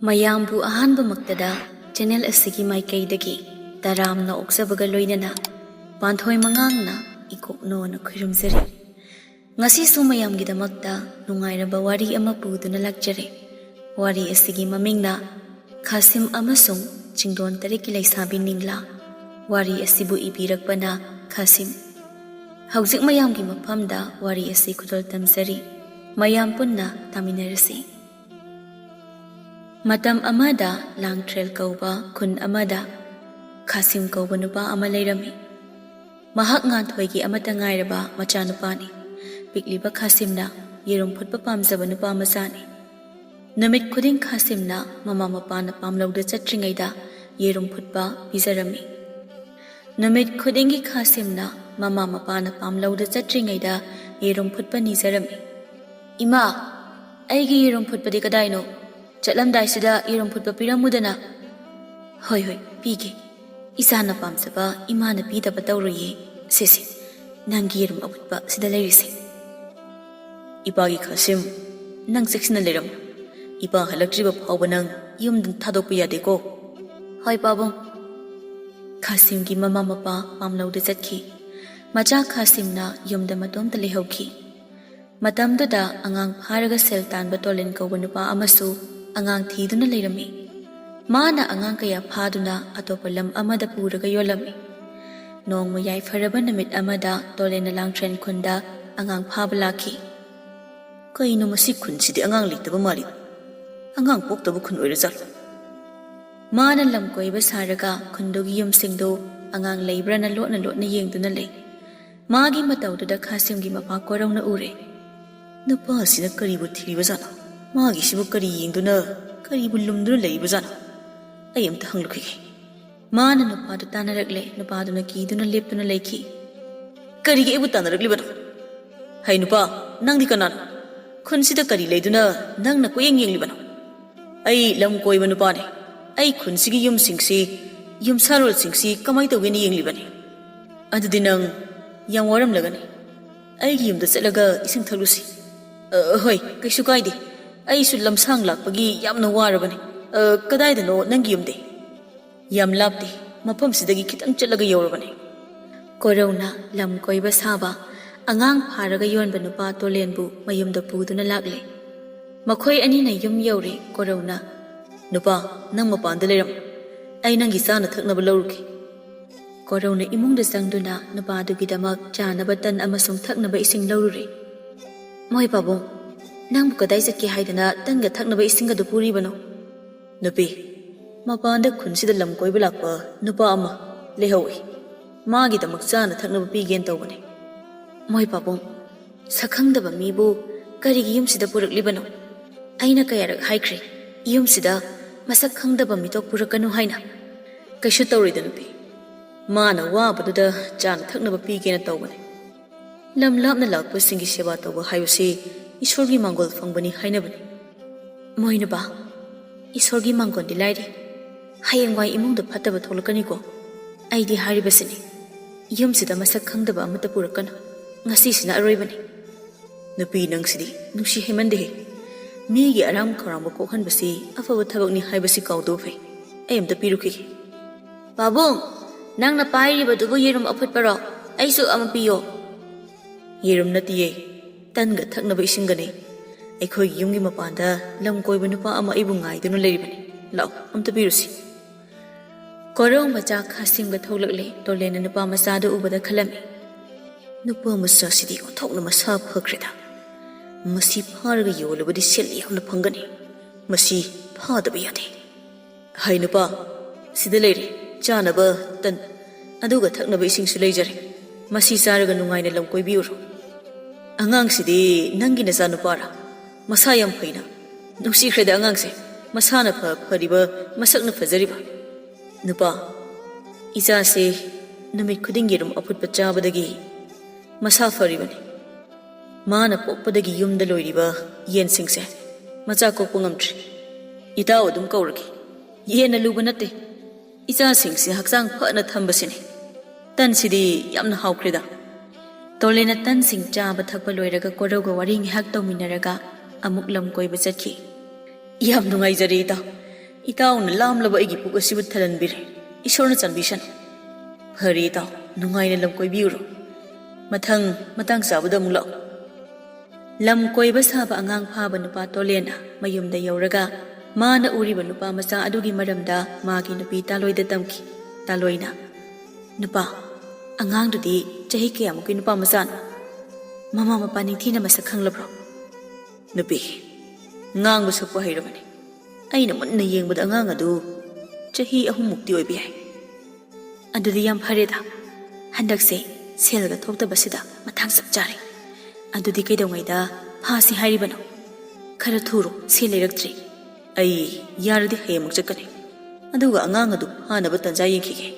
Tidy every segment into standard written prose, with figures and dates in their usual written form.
ꯃꯌꯥꯝꯕꯨ ꯑꯍꯥꯟꯕꯃꯛꯇꯗ ꯆꯦꯅꯦꯜ ꯑꯁꯤꯒꯤ ꯃꯥꯏꯀꯩꯗꯒꯤ ꯇꯔꯥꯝꯅ ꯑꯣꯛꯆꯕꯒ ꯂꯣꯏꯅꯅ ꯄꯥꯟꯊꯣꯏ ꯃꯉꯥꯡꯅ ꯏꯀꯣꯛꯅꯣꯅ ꯈꯨꯔꯨꯝꯖꯔꯤ꯫ ꯉꯁꯤꯁꯨ ꯃꯌꯥꯝꯒꯤꯗꯃꯛꯇ ꯅꯨꯡꯉꯥꯏꯔꯕ ꯋꯥꯔꯤ ꯑꯃ ꯄꯨꯗꯨꯅ ꯂꯥꯛꯆꯔꯦ꯫ ꯋꯥꯔꯤ ꯑꯁꯤꯒꯤ ꯃꯃꯤꯡꯅ ꯈꯥꯁꯤꯝ ꯑꯃꯁꯨꯡ ꯆꯤꯡꯗꯣꯟ ꯇꯔꯦꯠꯀꯤ ꯂꯩꯁꯥꯕꯤ ꯅꯤꯡꯂꯥ꯫ ꯋꯥꯔꯤ ꯑꯁꯤꯕꯨ ꯏꯕꯤꯔꯛꯄꯅ ꯈꯥꯁꯤꯝ꯫ ꯍꯧꯖꯤꯛ ꯃꯌꯥꯝꯒꯤ ꯃꯐꯝꯗ ꯋꯥꯔꯤ ꯑꯁꯤ ꯈꯨꯗꯣꯜ ꯇꯝꯖꯔꯤ꯫ ꯃꯌꯥꯝ ꯄꯨꯟꯅ ꯇꯥꯃꯤꯟꯅꯔꯁꯤ꯫ ꯃꯇꯝ ꯑꯃꯗ ꯂꯥꯡꯊ꯭ꯔꯦꯜ ꯀꯧꯕ ꯈꯨꯟ ꯑꯃꯗ ꯈꯥꯁꯤꯝ ꯀꯧꯕ ꯅꯨꯄꯥ ꯑꯃ ꯂꯩꯔꯝꯃꯤ꯫ ꯃꯍꯥꯛ ꯉꯥꯟꯊꯣꯏꯒꯤ ꯑꯃꯠꯇ ꯉꯥꯏꯔꯕ ꯃꯆꯥꯅꯨꯄꯥꯅꯤ꯫ ꯄꯤꯛꯂꯤꯕ ꯈꯥꯁꯤꯝꯅ ꯌꯦꯔꯨꯝ ꯐꯨꯠꯄ ꯄꯥꯝꯖꯕ ꯅꯨꯄꯥ ꯃꯆꯥꯅꯤ꯫ ꯅꯨꯃꯤꯠ ꯈꯨꯗꯤꯡ ꯈꯥꯁꯤꯝꯅ ꯃꯃꯥ ꯃꯄꯥꯅ ꯄꯥꯝꯂꯧꯗ ꯆꯠꯇ꯭ꯔꯤꯉꯩꯗ ꯌꯦꯔꯨꯝ ꯐꯨꯠꯄ ꯄꯤꯖꯔꯝꯃꯤ꯫ ꯅꯨꯃꯤꯠ ꯈꯨꯗꯤꯡꯒꯤ ꯈꯥꯁꯤꯝꯅ ꯃꯃꯥ ꯃꯄꯥꯅ ꯄꯥꯝꯂꯧꯗ ꯆꯠꯇ꯭ꯔꯤꯉꯩꯗ ꯌꯦꯔꯨꯝ ꯐꯨꯠꯄ ꯅꯤꯖꯔꯝꯃꯤ꯫ "ꯏꯃꯥ, ꯑꯩꯒꯤ ꯌꯦꯔꯨꯝ ꯐꯨꯠꯄꯗꯤ ꯀꯗꯥꯏꯅꯣ? ꯆꯠꯂꯝꯗꯥꯏꯁꯤꯗ ꯌꯦꯔꯨꯝ ꯐꯨꯠꯄ ꯄꯤꯔꯝꯃꯨꯗꯅ." "ꯍꯣꯏ ꯄꯤꯒꯦ꯫ ꯏꯆꯥꯅ ꯄꯥꯝꯖꯕ ꯏꯃꯥꯅ ꯄꯤꯗꯕ ꯇꯧꯔꯣꯏꯌꯦ꯫ ꯁꯤꯁꯤ, ꯅꯪꯒꯤ ꯌꯦꯔꯨꯝ ꯑꯐꯨꯠꯄ ꯁꯤꯗ ꯂꯩꯔꯤꯁꯦ." "ꯏꯄꯥꯒꯤ ꯈꯥꯁꯤꯝ, ꯅꯪ ꯆꯦꯛꯁꯤꯟꯅ ꯂꯩꯔꯝꯃꯨ꯫ ꯏꯄꯥ ꯍꯜꯂꯛꯇ꯭ꯔꯤꯕ ꯐꯥꯎꯕ ꯅꯪ ꯌꯨꯝꯗ ꯊꯥꯗꯣꯛꯄ ꯌꯥꯗꯦꯀꯣ." "ꯍꯣꯏ ꯄꯥꯕꯨꯡ." ꯈꯥꯁꯤꯝꯒꯤ ꯃꯃꯥ ꯃꯄꯥ ꯄꯥꯝꯂꯧꯗ ꯆꯠꯈꯤ꯫ ꯃꯆꯥ ꯈꯥꯁꯤꯝꯅ ꯌꯨꯝꯗ ꯃꯇꯣꯝꯇ ꯂꯩꯍꯧꯈꯤ꯫ ꯃꯇꯝꯗꯨꯗ ꯑꯉꯥꯡ ꯐꯥꯔꯒ ꯁꯦꯜ ꯇꯥꯟꯕ ꯇꯣꯂꯦꯟ ꯀꯧꯕ ꯅꯨꯄꯥ ꯑꯃꯁꯨ ꯑꯉꯥꯡ ꯊꯤꯗꯨꯅ ꯂꯩꯔꯝꯃꯤ꯫ ꯃꯥꯅ ꯑꯉꯥꯡ kaya ꯐꯥꯗꯨꯅ ꯑꯇꯣꯞꯄ ꯂꯝ ꯑꯃꯗ ꯄꯨꯔꯒ ꯌꯣꯜꯂꯝꯃꯤ꯫ ꯅꯣꯡꯃ ꯌꯥꯏꯐꯔꯕ ꯅꯨꯃꯤꯠ ꯑꯃꯗ ꯇꯣꯂꯦꯟꯅ ꯂꯥꯡꯊ꯭ꯔꯦꯟ ꯈꯨꯟꯗ ꯑꯉꯥꯡ ꯐꯥꯕ ꯂꯥꯛꯈꯤ꯫ "ꯀꯩꯅꯣ ꯃꯁꯤ ꯈꯨꯟꯁꯤꯗꯤ ꯑꯉꯥꯡ ꯂꯩꯇꯕ ꯃꯥꯜꯂꯤ? ꯑꯉꯥꯡ ꯄꯣꯛꯇꯕ ꯈꯨꯟ ꯑꯣꯏꯔꯖꯥꯠꯂꯥ?" ꯃꯥꯅ ꯂꯝ ꯀꯣꯏꯕ ꯁꯥꯔꯒ ꯈꯨꯟꯗꯨꯒꯤ ꯌꯨꯝꯁꯤꯡꯗꯨ ꯑꯉꯥꯡ ꯂꯩꯕ꯭ꯔꯅ ꯂꯣꯠꯅ ꯂꯣꯠꯅ ꯌꯦꯡꯗꯨꯅ ꯂꯩ꯫ ꯃꯥꯒꯤ ꯃꯇꯧꯗꯨꯗ ꯈꯥꯁꯤꯝꯒꯤ ꯃꯄꯥ ꯀꯣꯔꯧꯅ ꯎꯔꯦ꯫ "ꯅꯨꯄꯥꯁꯤꯅ ꯀꯔꯤꯕꯨ ꯊꯤꯔꯤꯕꯖꯥꯠꯅꯣ? ꯃꯥꯒꯤꯁꯤꯕꯨ ꯀꯔꯤ ꯌꯦꯡꯗꯨꯅ, ꯀꯔꯤꯕꯨ ꯂꯨꯝꯗꯨꯅ ꯂꯩꯔꯤꯕꯖꯥꯠꯅꯣ? ꯑꯩ ꯑꯝꯇ ꯍꯪꯂꯨꯈꯤꯒꯦ." ꯃꯥꯅ ꯅꯨꯄꯥꯗꯨ ꯇꯥꯟꯅꯔꯛꯂꯦ꯫ ꯅꯨꯄꯥꯗꯨꯅ ꯀꯤꯗꯨꯅ ꯂꯦꯞꯇꯨꯅ ꯂꯩꯈꯤ꯫ "ꯀꯔꯤꯒꯤ ꯑꯩꯕꯨ ꯇꯥꯟꯅꯔꯛꯂꯤꯕꯅꯣ? ꯍꯩ ꯅꯨꯄꯥ, ꯅꯪꯗꯤ ꯀꯅꯥꯅꯣ? ꯈꯨꯟꯁꯤꯗ ꯀꯔꯤ ꯂꯩꯗꯨꯅ ꯅꯪꯅ ꯀꯣꯏꯌꯦꯡ ꯌꯦꯡꯂꯤꯕꯅꯣ?" "ꯑꯩ ꯂꯝ ꯀꯣꯏꯕ ꯅꯨꯄꯥꯅꯤ꯫ ꯑꯩ ꯈꯨꯟꯁꯤꯒꯤ ꯌꯨꯝꯁꯤꯡꯁꯤ, ꯌꯨꯝꯁꯥꯔꯣꯜꯁꯤꯡꯁꯤ ꯀꯃꯥꯏꯅ ꯇꯧꯒꯦꯅ ꯌꯦꯡꯂꯤꯕꯅꯤ." "ꯑꯗꯨꯗꯤ ꯅꯪ ꯌꯥꯝ ꯋꯥꯔꯝꯂꯒꯅꯤ꯫ ꯑꯩꯒꯤ ꯌꯨꯝꯗ ꯆꯠꯂꯒ ꯏꯁꯤꯡ ꯊꯛꯂꯨꯁꯤ." "ꯍꯣꯏ, ꯀꯩꯁꯨ ꯀꯥꯏꯗꯦ. ꯑꯩꯁꯨ ꯂꯝꯁꯥꯡ ꯂꯥꯛꯄꯒꯤ ꯌꯥꯝꯅ ꯋꯥꯔꯕꯅꯤ꯫ ꯀꯗꯥꯏꯗꯅꯣ ꯅꯪꯒꯤ ꯌꯨꯝꯗꯤ?" "ꯌꯥꯝ ꯂꯥꯞꯇꯦ. ꯃꯐꯝꯁꯤꯗꯒꯤ ꯈꯤꯇꯪ ꯆꯠꯂꯒ ꯌꯧꯔꯕꯅꯤ." ꯀꯣꯔꯧꯅ ꯂꯝ ꯀꯣꯏꯕ ꯁꯥꯕ ꯑꯉꯥꯡ ꯐꯥꯔꯒ ꯌꯣꯟꯕ ꯅꯨꯄꯥ ꯇꯣꯂꯦꯟꯕꯨ ꯃꯌꯨꯝꯗ ꯄꯨꯗꯨꯅ ꯂꯥꯛꯂꯦ꯫ ꯃꯈꯣꯏ ꯑꯅꯤꯅ ꯌꯨꯝ ꯌꯧꯔꯦ꯫ ꯀꯣꯔꯧꯅ, "ꯅꯨꯄꯥ, ꯅꯪ ꯃꯄꯥꯟꯗ ꯂꯩꯔꯝꯃꯨ. ꯑꯩ ꯅꯪꯒꯤ ꯆꯥꯅ ꯊꯛꯅꯕ ꯂꯧꯔꯨꯈꯤ." ꯀꯣꯔꯧꯅ ꯏꯃꯨꯡꯗ ꯆꯪꯗꯨꯅ ꯅꯨꯄꯥꯗꯨꯒꯤꯗꯃꯛ ꯆꯥꯅꯕ ꯇꯟ ꯑꯃꯁꯨꯡ ꯊꯛꯅꯕ ꯏꯁꯤꯡ ꯂꯧꯔꯨꯔꯦ꯫ "ꯃꯣꯏ ꯄꯥꯕꯨꯡ, ꯅꯪꯕꯨ ꯀꯗꯥꯏ ꯆꯠꯀꯦ ꯍꯥꯏꯗꯅ ꯇꯟꯒ ꯊꯛꯅꯕ ꯏꯁꯤꯡꯒꯗꯨ ꯄꯨꯔꯤꯕꯅꯣ?" "ꯅꯨꯄꯤ, ꯃꯄꯥꯟꯗ ꯈꯨꯟꯁꯤꯗ ꯂꯝ ꯀꯣꯏꯕ ꯂꯥꯛꯄ ꯅꯨꯄꯥ ꯑꯃ ꯂꯩꯍꯧꯏ꯫ ꯃꯥꯒꯤꯗꯃꯛ ꯆꯥꯅ ꯊꯛꯅꯕ ꯄꯤꯒꯦꯅ ꯇꯧꯕꯅꯤ." "ꯃꯣꯏ ꯄꯥꯕꯨꯡ, ꯁꯛꯈꯪꯗꯕ ꯃꯤꯕꯨ ꯀꯔꯤꯒꯤ ꯌꯨꯝꯁꯤꯗ ꯄꯨꯔꯛꯂꯤꯕꯅꯣ? ꯑꯩꯅ ꯀꯌꯥꯔꯛ ꯍꯥꯏꯈ꯭ꯔꯦ, ꯌꯨꯝꯁꯤꯗ ꯃꯁꯛ ꯈꯪꯗꯕ ꯃꯤꯇꯣꯞ ꯄꯨꯔꯛꯀꯅꯨ ꯍꯥꯏꯅ." "ꯀꯩꯁꯨ ꯇꯧꯔꯣꯏꯗ ꯅꯨꯄꯤ. ꯃꯥꯅ ꯋꯥꯕꯗꯨꯗ ꯆꯥꯅ ꯊꯛꯅꯕ ꯄꯤꯒꯦꯅ ꯇꯧꯕꯅꯤ꯫ ꯂꯝ ꯂꯥꯞꯅ ꯂꯥꯛꯄꯁꯤꯡꯒꯤ ꯁꯦꯕꯥ ꯇꯧꯕ ꯍꯥꯏꯕꯁꯤ ꯏꯁꯣꯔꯒꯤ ꯃꯥꯡꯒꯣꯜ ꯐꯪꯕꯅꯤ ꯍꯥꯏꯅꯕꯅꯤ." "ꯃꯣꯏ ꯅꯨꯄꯥ, ꯏꯁꯣꯔꯒꯤ ꯃꯥꯡꯒꯣꯜꯗꯤ ꯂꯥꯏꯔꯤ. ꯍꯌꯦꯡꯋꯥꯏ ꯏꯃꯨꯡꯗ ꯐꯠꯇꯕ ꯊꯣꯛꯂꯛꯀꯅꯤꯀꯣ. ꯑꯩꯗꯤ ꯍꯥꯏꯔꯤꯕꯁꯤꯅꯤ, ꯌꯨꯝꯁꯤꯗ ꯃꯁꯛ ꯈꯪꯗꯕ ꯑꯃꯠꯇ ꯄꯨꯔꯛꯀꯅꯨ. ꯉꯁꯤꯁꯤꯅ ꯑꯔꯣꯏꯕꯅꯤ." "ꯅꯨꯄꯤ, ꯅꯪꯁꯤꯗꯤ ꯅꯨꯡꯁꯤ ꯍꯩꯃꯟꯗꯦꯍꯦ. ꯃꯤꯒꯤ ꯑꯔꯥꯝ ꯈꯧꯔꯥꯡꯕ ꯀꯣꯛꯍꯟꯕꯁꯤ ꯑꯐꯕ ꯊꯕꯛꯅꯤ ꯍꯥꯏꯕꯁꯤ ꯀꯥꯎꯗꯕ ꯐꯩ. ꯑꯩ ꯑꯝꯇ ꯄꯤꯔꯨꯈꯤꯒꯦ." "ꯄꯥꯕꯨꯡ, ꯅꯪꯅ ꯄꯥꯏꯔꯤꯕꯗꯨꯕꯨ ꯌꯦꯔꯨꯝ ꯑꯐꯨꯠꯄꯔꯣ? ꯑꯩꯁꯨ ꯑꯃ ꯄꯤꯌꯣ." "ꯌꯦꯔꯨꯝ ꯅꯠꯇꯤꯌꯦ, ꯇꯟꯒ ꯊꯛꯅꯕ ꯏꯁꯤꯡꯒꯅꯤ. ꯑꯩꯈꯣꯏꯒꯤ ꯌꯨꯝꯒꯤ ꯃꯄꯥꯟꯗ ꯂꯝ ꯀꯣꯏꯕ ꯅꯨꯄꯥ ꯑꯃ ꯑꯩꯕꯨ ꯉꯥꯏꯗꯨꯅ ꯂꯩꯔꯤꯕꯅꯤ. ꯂꯥꯛꯑꯣ, ꯑꯝꯇ ꯄꯤꯔꯨꯁꯤ." ꯀꯣꯔꯧ ꯃꯆꯥ ꯈꯥꯁꯤꯝꯒ ꯊꯣꯛꯂꯛꯂꯦ꯫ ꯇꯣꯂꯦꯟꯅ ꯅꯨꯄꯥ ꯃꯆꯥꯗꯨ ꯎꯕꯗ ꯈꯜꯂꯝꯃꯤ, "ꯅꯨꯄꯥ ꯃꯆꯥꯁꯤꯗꯤ ꯑꯣꯟꯊꯣꯛꯅ ꯃꯁꯥ ꯐꯈ꯭ꯔꯦꯗ. ꯃꯁꯤ ꯐꯥꯔꯒ ꯌꯣꯜꯂꯕꯗꯤ ꯁꯦꯜ ꯌꯥꯝꯅ ꯐꯪꯒꯅꯤ. ꯃꯁꯤ ꯐꯥꯗꯕ ꯌꯥꯗꯦ." "ꯍꯩ ꯅꯨꯄꯥ, ꯁꯤꯗ ꯂꯩꯔꯦ ꯆꯥꯅꯕ ꯇꯟ, ꯑꯗꯨꯒ ꯊꯛꯅꯕ ꯏꯁꯤꯡꯁꯨ ꯂꯩꯖꯔꯦ. ꯃꯁꯤ ꯆꯥꯔꯒ ꯅꯨꯡꯉꯥꯏꯅ ꯂꯝ ꯀꯣꯏꯕꯤꯎꯔꯣ." "ꯑꯉꯥꯡꯁꯤꯗꯤ ꯅꯪꯒꯤ ꯅꯆꯥꯅꯨꯄꯥꯔꯥ? ꯃꯁꯥ ꯌꯥꯝ ꯐꯩꯅ. ꯅꯨꯡꯁꯤꯈ꯭ꯔꯦꯗ ꯑꯉꯥꯡꯁꯦ. ꯃꯁꯥꯅ ꯐꯔꯤꯕ, ꯃꯁꯛꯅ ꯐꯖꯔꯤꯕ." "ꯅꯨꯄꯥ, ꯏꯆꯥꯁꯦ ꯅꯨꯃꯤꯠ ꯈꯨꯗꯤꯡ ꯌꯦꯔꯨꯝ ꯑꯐꯨꯠꯄ ꯆꯥꯕꯗꯒꯤ ꯃꯁꯥ ꯐꯔꯤꯕꯅꯤ꯫ ꯃꯥꯅ ꯄꯣꯛꯄꯗꯒꯤ ꯌꯨꯝꯗ ꯂꯣꯏꯔꯤꯕ ꯌꯦꯟꯁꯤꯡꯁꯦ ꯃꯆꯥ ꯀꯣꯛꯄ ꯉꯝꯗ꯭ꯔꯤ. ꯏꯇꯥꯎ ꯑꯗꯨꯝ ꯀꯧꯔꯒꯦ. ꯌꯦꯟꯅ ꯂꯨꯕ ꯅꯠꯇꯦ, ꯏꯆꯥꯁꯤꯡꯁꯦ ꯍꯛꯆꯥꯡ ꯐꯅ ꯊꯝꯕꯁꯤꯅꯤ꯫ ꯇꯟꯁꯤꯗꯤ ꯌꯥꯝꯅ ꯍꯥꯎꯈ꯭ꯔꯦꯗ." ꯇꯣꯂꯦꯟꯅ ꯇꯟꯁꯤꯡ ꯆꯥꯕ ꯊꯛꯄ ꯂꯣꯏꯔꯒ ꯀꯣꯔꯧꯒ ꯋꯥꯔꯤ ꯉꯥꯏꯍꯥꯛ ꯇꯧꯃꯤꯟꯅꯔꯒ ꯑꯃꯨꯛ ꯂꯝ ꯀꯣꯏꯕ ꯆꯠꯈꯤ꯫ "ꯌꯥꯝ ꯅꯨꯡꯉꯥꯏꯖꯔꯦ ꯏꯇꯥꯎ. ꯏꯇꯥꯎꯅ ꯂꯥꯝꯂꯕ ꯑꯩꯒꯤ ꯄꯨꯛ ꯑꯁꯤꯕꯨ ꯊꯜꯍꯟꯕꯤꯔꯦ ꯏꯁꯣꯔꯅ ꯆꯥꯟꯕꯤꯁꯅꯨ ꯐꯔꯦ ꯏꯇꯥꯎ ꯅꯨꯡꯉꯥꯏꯅ ꯂꯝ ꯀꯣꯏꯕꯤꯌꯨꯔꯣ ꯃꯊꯪ ꯃꯇꯥꯡ ꯆꯥꯕꯗ ꯑꯃꯨꯛ ꯂꯥꯛꯑꯣ ꯂꯝ ꯀꯣꯏꯕ ꯁꯥꯕ ꯑꯉꯥꯡ ꯐꯥꯕ ꯅꯨꯄꯥ ꯇꯣꯂꯦꯟꯅ ꯃꯌꯨꯝꯗ ꯌꯧꯔꯒ ꯃꯥꯅ ꯎꯔꯤꯕ ꯅꯨꯄꯥ ꯃꯆꯥ ꯑꯗꯨꯒꯤ ꯃꯔꯝꯗ ꯃꯥꯒꯤ ꯅꯨꯄꯤ ꯇꯥꯂꯣꯏꯗ ꯇꯝꯈꯤ ꯇꯥꯂꯣꯏꯅ ꯅꯨꯄꯥ ꯑꯉꯥꯡꯗꯨꯗꯤ ꯆꯍꯤ ꯀꯌꯥꯃꯨꯛꯀꯤ ꯅꯨꯄꯥ ꯃꯆꯥꯅꯣ ꯃꯃꯥ ꯃꯄꯥ ꯅꯤꯡꯊꯤꯅ ꯃꯁꯛ ꯈꯪꯂꯕ꯭ꯔꯣ ꯅꯨꯄꯤ ꯉꯥꯡꯕ ꯁꯛꯄ ꯍꯩꯔꯕꯅꯤ ꯑꯩꯅ ꯃꯨꯟꯅ ꯌꯦꯡꯕꯗ ꯑꯉꯥꯡ ꯑꯗꯨ ꯆꯍꯤ 3 ꯃꯨꯛꯇꯤ ꯑꯣꯏꯕ ꯌꯥꯏ ꯑꯗꯨꯗꯤ ꯌꯥꯝ ꯐꯔꯦꯗ ꯍꯟꯗꯛꯁꯦ ꯁꯦꯜꯒ ꯊꯣꯛꯇꯕꯁꯤꯗ ꯃꯇꯥꯡ ꯆꯞ ꯆꯥꯔꯦ ꯑꯗꯨꯗꯤ ꯀꯩꯗꯧꯉꯩꯗ ꯐꯥꯁꯤ ꯍꯥꯏꯔꯤꯕꯅꯣ ꯈꯔ ꯊꯨꯔꯣ ꯁꯦꯜ ꯂꯩꯔꯛꯇ꯭ꯔꯤ ꯑꯩ ꯌꯥꯔꯗꯤ ꯍꯌꯦꯡꯃꯨꯛ ꯆꯠꯀꯅꯤ ꯑꯗꯨꯒ ꯑꯉꯥꯡ ꯑꯗꯨ ꯐꯥꯅꯕ ꯇꯟꯖꯥ ꯌꯦꯡꯈꯤꯒꯦ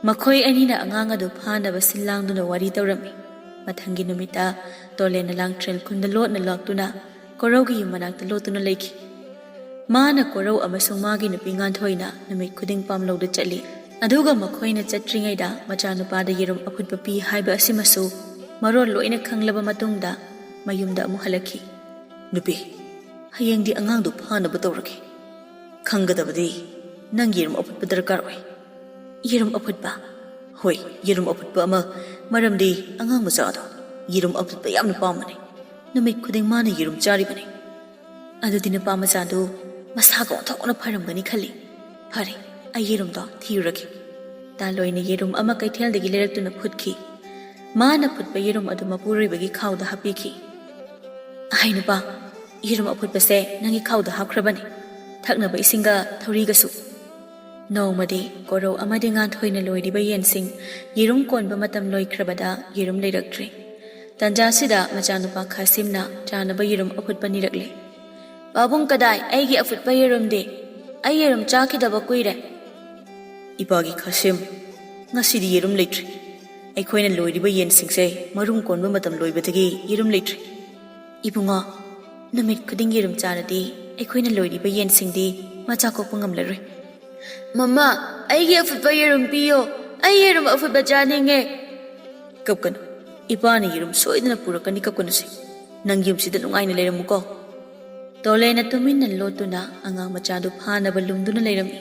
ꯃꯈꯣꯏ ꯑꯅꯤꯅ ꯑꯉꯥꯡ ꯑꯗꯨ ꯐꯥꯅꯕ ꯁꯤꯜ ꯂꯥꯡꯗꯨꯅ ꯋꯥꯔꯤ ꯇꯧꯔꯝꯃꯤ ꯃꯊꯪꯒꯤ ꯅꯨꯃꯤꯠꯇ ꯇꯣꯂꯦꯟꯅ ꯂꯥꯡꯇ꯭ꯔꯦꯜ ꯈꯨꯟꯗ ꯂꯣꯠꯅ ꯂꯥꯛꯇꯨꯅ ꯀꯣꯔꯧꯒꯤ ꯌꯨꯝ ꯃꯅꯥꯛꯇ ꯂꯣꯠꯇꯨꯅ ꯂꯩꯈꯤ ꯃꯥꯅ ꯀꯣꯔꯧ ꯑꯃꯁꯨꯡ ꯃꯥꯒꯤ ꯅꯨꯄꯤ ꯉꯥꯟꯊꯣꯏꯅ ꯅꯨꯃꯤꯠ ꯈꯨꯗꯤꯡ ꯄꯥꯝꯂꯧꯗ ꯆꯠꯂꯤ ꯑꯗꯨꯒ ꯃꯈꯣꯏꯅ ꯆꯠꯇ꯭ꯔꯤꯉꯩꯗ ꯃꯆꯥꯅꯨꯄꯥꯗ ꯌꯦꯔꯨꯝ ꯑꯐꯨꯠꯄ ꯄꯤ ꯍꯥꯏꯕ ꯑꯁꯤꯃꯁꯨ ꯃꯔꯣꯜ ꯂꯣꯏꯅ ꯈꯪꯂꯕ ꯃꯇꯨꯡꯗ ꯃꯌꯨꯝꯗ ꯑꯃꯨꯛ ꯍꯜꯂꯛꯈꯤ ꯅꯨꯄꯤ ꯍꯌꯦꯡꯗꯤ ꯑꯉꯥꯡꯗꯨ ꯐꯥꯅꯕ ꯇꯧꯔꯒꯦ ꯈꯪꯒꯗꯕꯗꯤ ꯅꯪ ꯌꯦꯔꯨꯝ ꯑꯐꯨꯠꯄ ꯗꯔꯀꯥꯔ ꯑꯣꯏ ꯌꯦꯔꯨꯝ ꯑꯐꯨꯠꯄ ꯍꯣꯏ ꯌꯦꯔꯨꯝ ꯑꯐꯨꯠꯄ ꯑꯃ ꯃꯔꯝꯗꯤ ꯑꯉꯥꯡ ꯃꯆꯥꯗꯣ ꯌꯦꯔꯨꯝ ꯑꯐꯨꯠꯄ ꯌꯥꯝꯅ ꯄꯥꯝꯕꯅꯤ ꯅꯨꯃꯤꯠ ꯈꯨꯗꯤꯡ ꯃꯥꯅ ꯌꯦꯔꯨꯝ ꯆꯥꯔꯤꯕꯅꯤ ꯑꯗꯨꯗꯤ ꯅꯨꯄꯥ ꯃꯆꯥꯗꯨ ꯃꯁꯥꯒ ꯑꯣꯟꯊꯣꯛꯅ ꯐꯔꯝꯒꯅꯤ ꯈꯜꯂꯤ ꯐꯔꯦ ꯑꯩ ꯌꯦꯔꯨꯝꯗꯣ ꯊꯤꯔꯨꯔꯒꯦ ꯇꯥꯂꯣꯏꯅ ꯌꯦꯔꯨꯝ ꯑꯃ ꯀꯩꯊꯦꯜꯗꯒꯤ ꯂꯩꯔꯛꯇꯨꯅ ꯐꯨꯠꯈꯤ ꯃꯥꯅ ꯐꯨꯠꯄ ꯌꯦꯔꯨꯝ ꯑꯗꯨ ꯃꯄꯨꯔꯣꯏꯕꯒꯤ ꯈꯥꯎꯗ ꯍꯥꯞꯄꯤꯈꯤ ꯑꯍꯩ ꯅꯨꯄꯥ ꯌꯦꯔꯨꯝ ꯑꯐꯨꯠꯄꯁꯦ ꯅꯪꯒꯤ ꯈꯥꯎꯗ ꯍꯥꯞꯈ꯭ꯔꯕꯅꯤ ꯊꯛꯅꯕ ꯏꯁꯤꯡꯒ ꯊꯧꯔꯤꯒꯁꯨ ꯅꯣꯡꯃꯗꯤ ꯀꯣꯔꯧ ꯑꯃꯗꯤ ꯉꯥꯟꯊꯣꯏꯅ ꯂꯣꯏꯔꯤꯕ ꯌꯦꯟꯁꯤꯡ ꯌꯦꯔꯨꯝ ꯀꯣꯟꯕ ꯃꯇꯝ ꯂꯣꯏꯈ꯭ꯔꯕꯗ ꯌꯦꯔꯨꯝ ꯂꯩꯔꯛꯇ꯭ꯔꯦ ꯇꯟꯖꯥꯁꯤꯗ ꯃꯆꯥꯅꯨꯄꯥ ꯈꯥꯁꯤꯝꯅ ꯆꯥꯅꯕ ꯌꯦꯔꯨꯝ ꯑꯐꯨꯠꯄ ꯅꯤꯔꯛꯂꯦ ꯄꯥꯕꯨꯡ ꯀꯗꯥꯏ ꯑꯩꯒꯤ ꯑꯐꯨꯠꯄ ꯌꯦꯔꯨꯝꯗꯤ ꯑꯩ ꯌꯦꯔꯨꯝ ꯆꯥꯈꯤꯗꯕ ꯀꯨꯏꯔꯦ ꯏꯄꯥꯒꯤ ꯈꯥꯁꯤꯝ ꯉꯁꯤꯗꯤ ꯌꯦꯔꯨꯝ ꯂꯩꯇ꯭ꯔꯤ ꯑꯩꯈꯣꯏꯅ ꯂꯣꯏꯔꯤꯕ ꯌꯦꯟꯁꯤꯡꯁꯦ ꯃꯔꯨꯝ ꯀꯣꯟꯕ ꯃꯇꯝ ꯂꯣꯏꯕꯗꯒꯤ ꯌꯦꯔꯨꯝ ꯂꯩꯇ꯭ꯔꯤ ꯏꯕꯨꯡꯉꯣ ꯅꯨꯃꯤꯠ ꯈꯨꯗꯤꯡ ꯌꯦꯔꯨꯝ ꯆꯥꯔꯗꯤ ꯑꯩꯈꯣꯏꯅ ꯂꯣꯏꯔꯤꯕ ꯌꯦꯟꯁꯤꯡꯗꯤ ꯃꯆꯥ ꯀꯣꯛꯄ ꯉꯝꯂꯔꯣꯏ ꯃꯃꯥ ꯑꯩꯒꯤ ꯑꯐꯨꯠꯄ ꯌꯦꯔꯨꯝ ꯄꯤꯌꯣ ꯑꯩ ꯌꯦꯔꯨꯝ ꯑꯐꯨꯠꯄ ꯆꯥꯅꯤꯡꯉꯦ ꯀꯞꯀꯅꯨ ꯏꯄꯥꯅ ꯌꯦꯔꯨꯝ ꯁꯣꯏꯗꯅ ꯄꯨꯔꯛꯀꯅꯤ ꯀꯞꯀꯅꯨꯁꯦ ꯅꯪ ꯌꯨꯝꯁꯤꯗ ꯅꯨꯡꯉꯥꯏꯅ ꯂꯩꯔꯝꯃꯨꯀꯣ ꯇꯣꯂꯦꯟꯅ ꯇꯨꯃꯤꯟꯅ ꯂꯣꯠꯇꯨꯅ ꯑꯉꯥꯡ ꯃꯆꯥꯗꯨ ꯐꯥꯅꯕ ꯂꯨꯝꯗꯨꯅ ꯂꯩꯔꯝꯃꯤ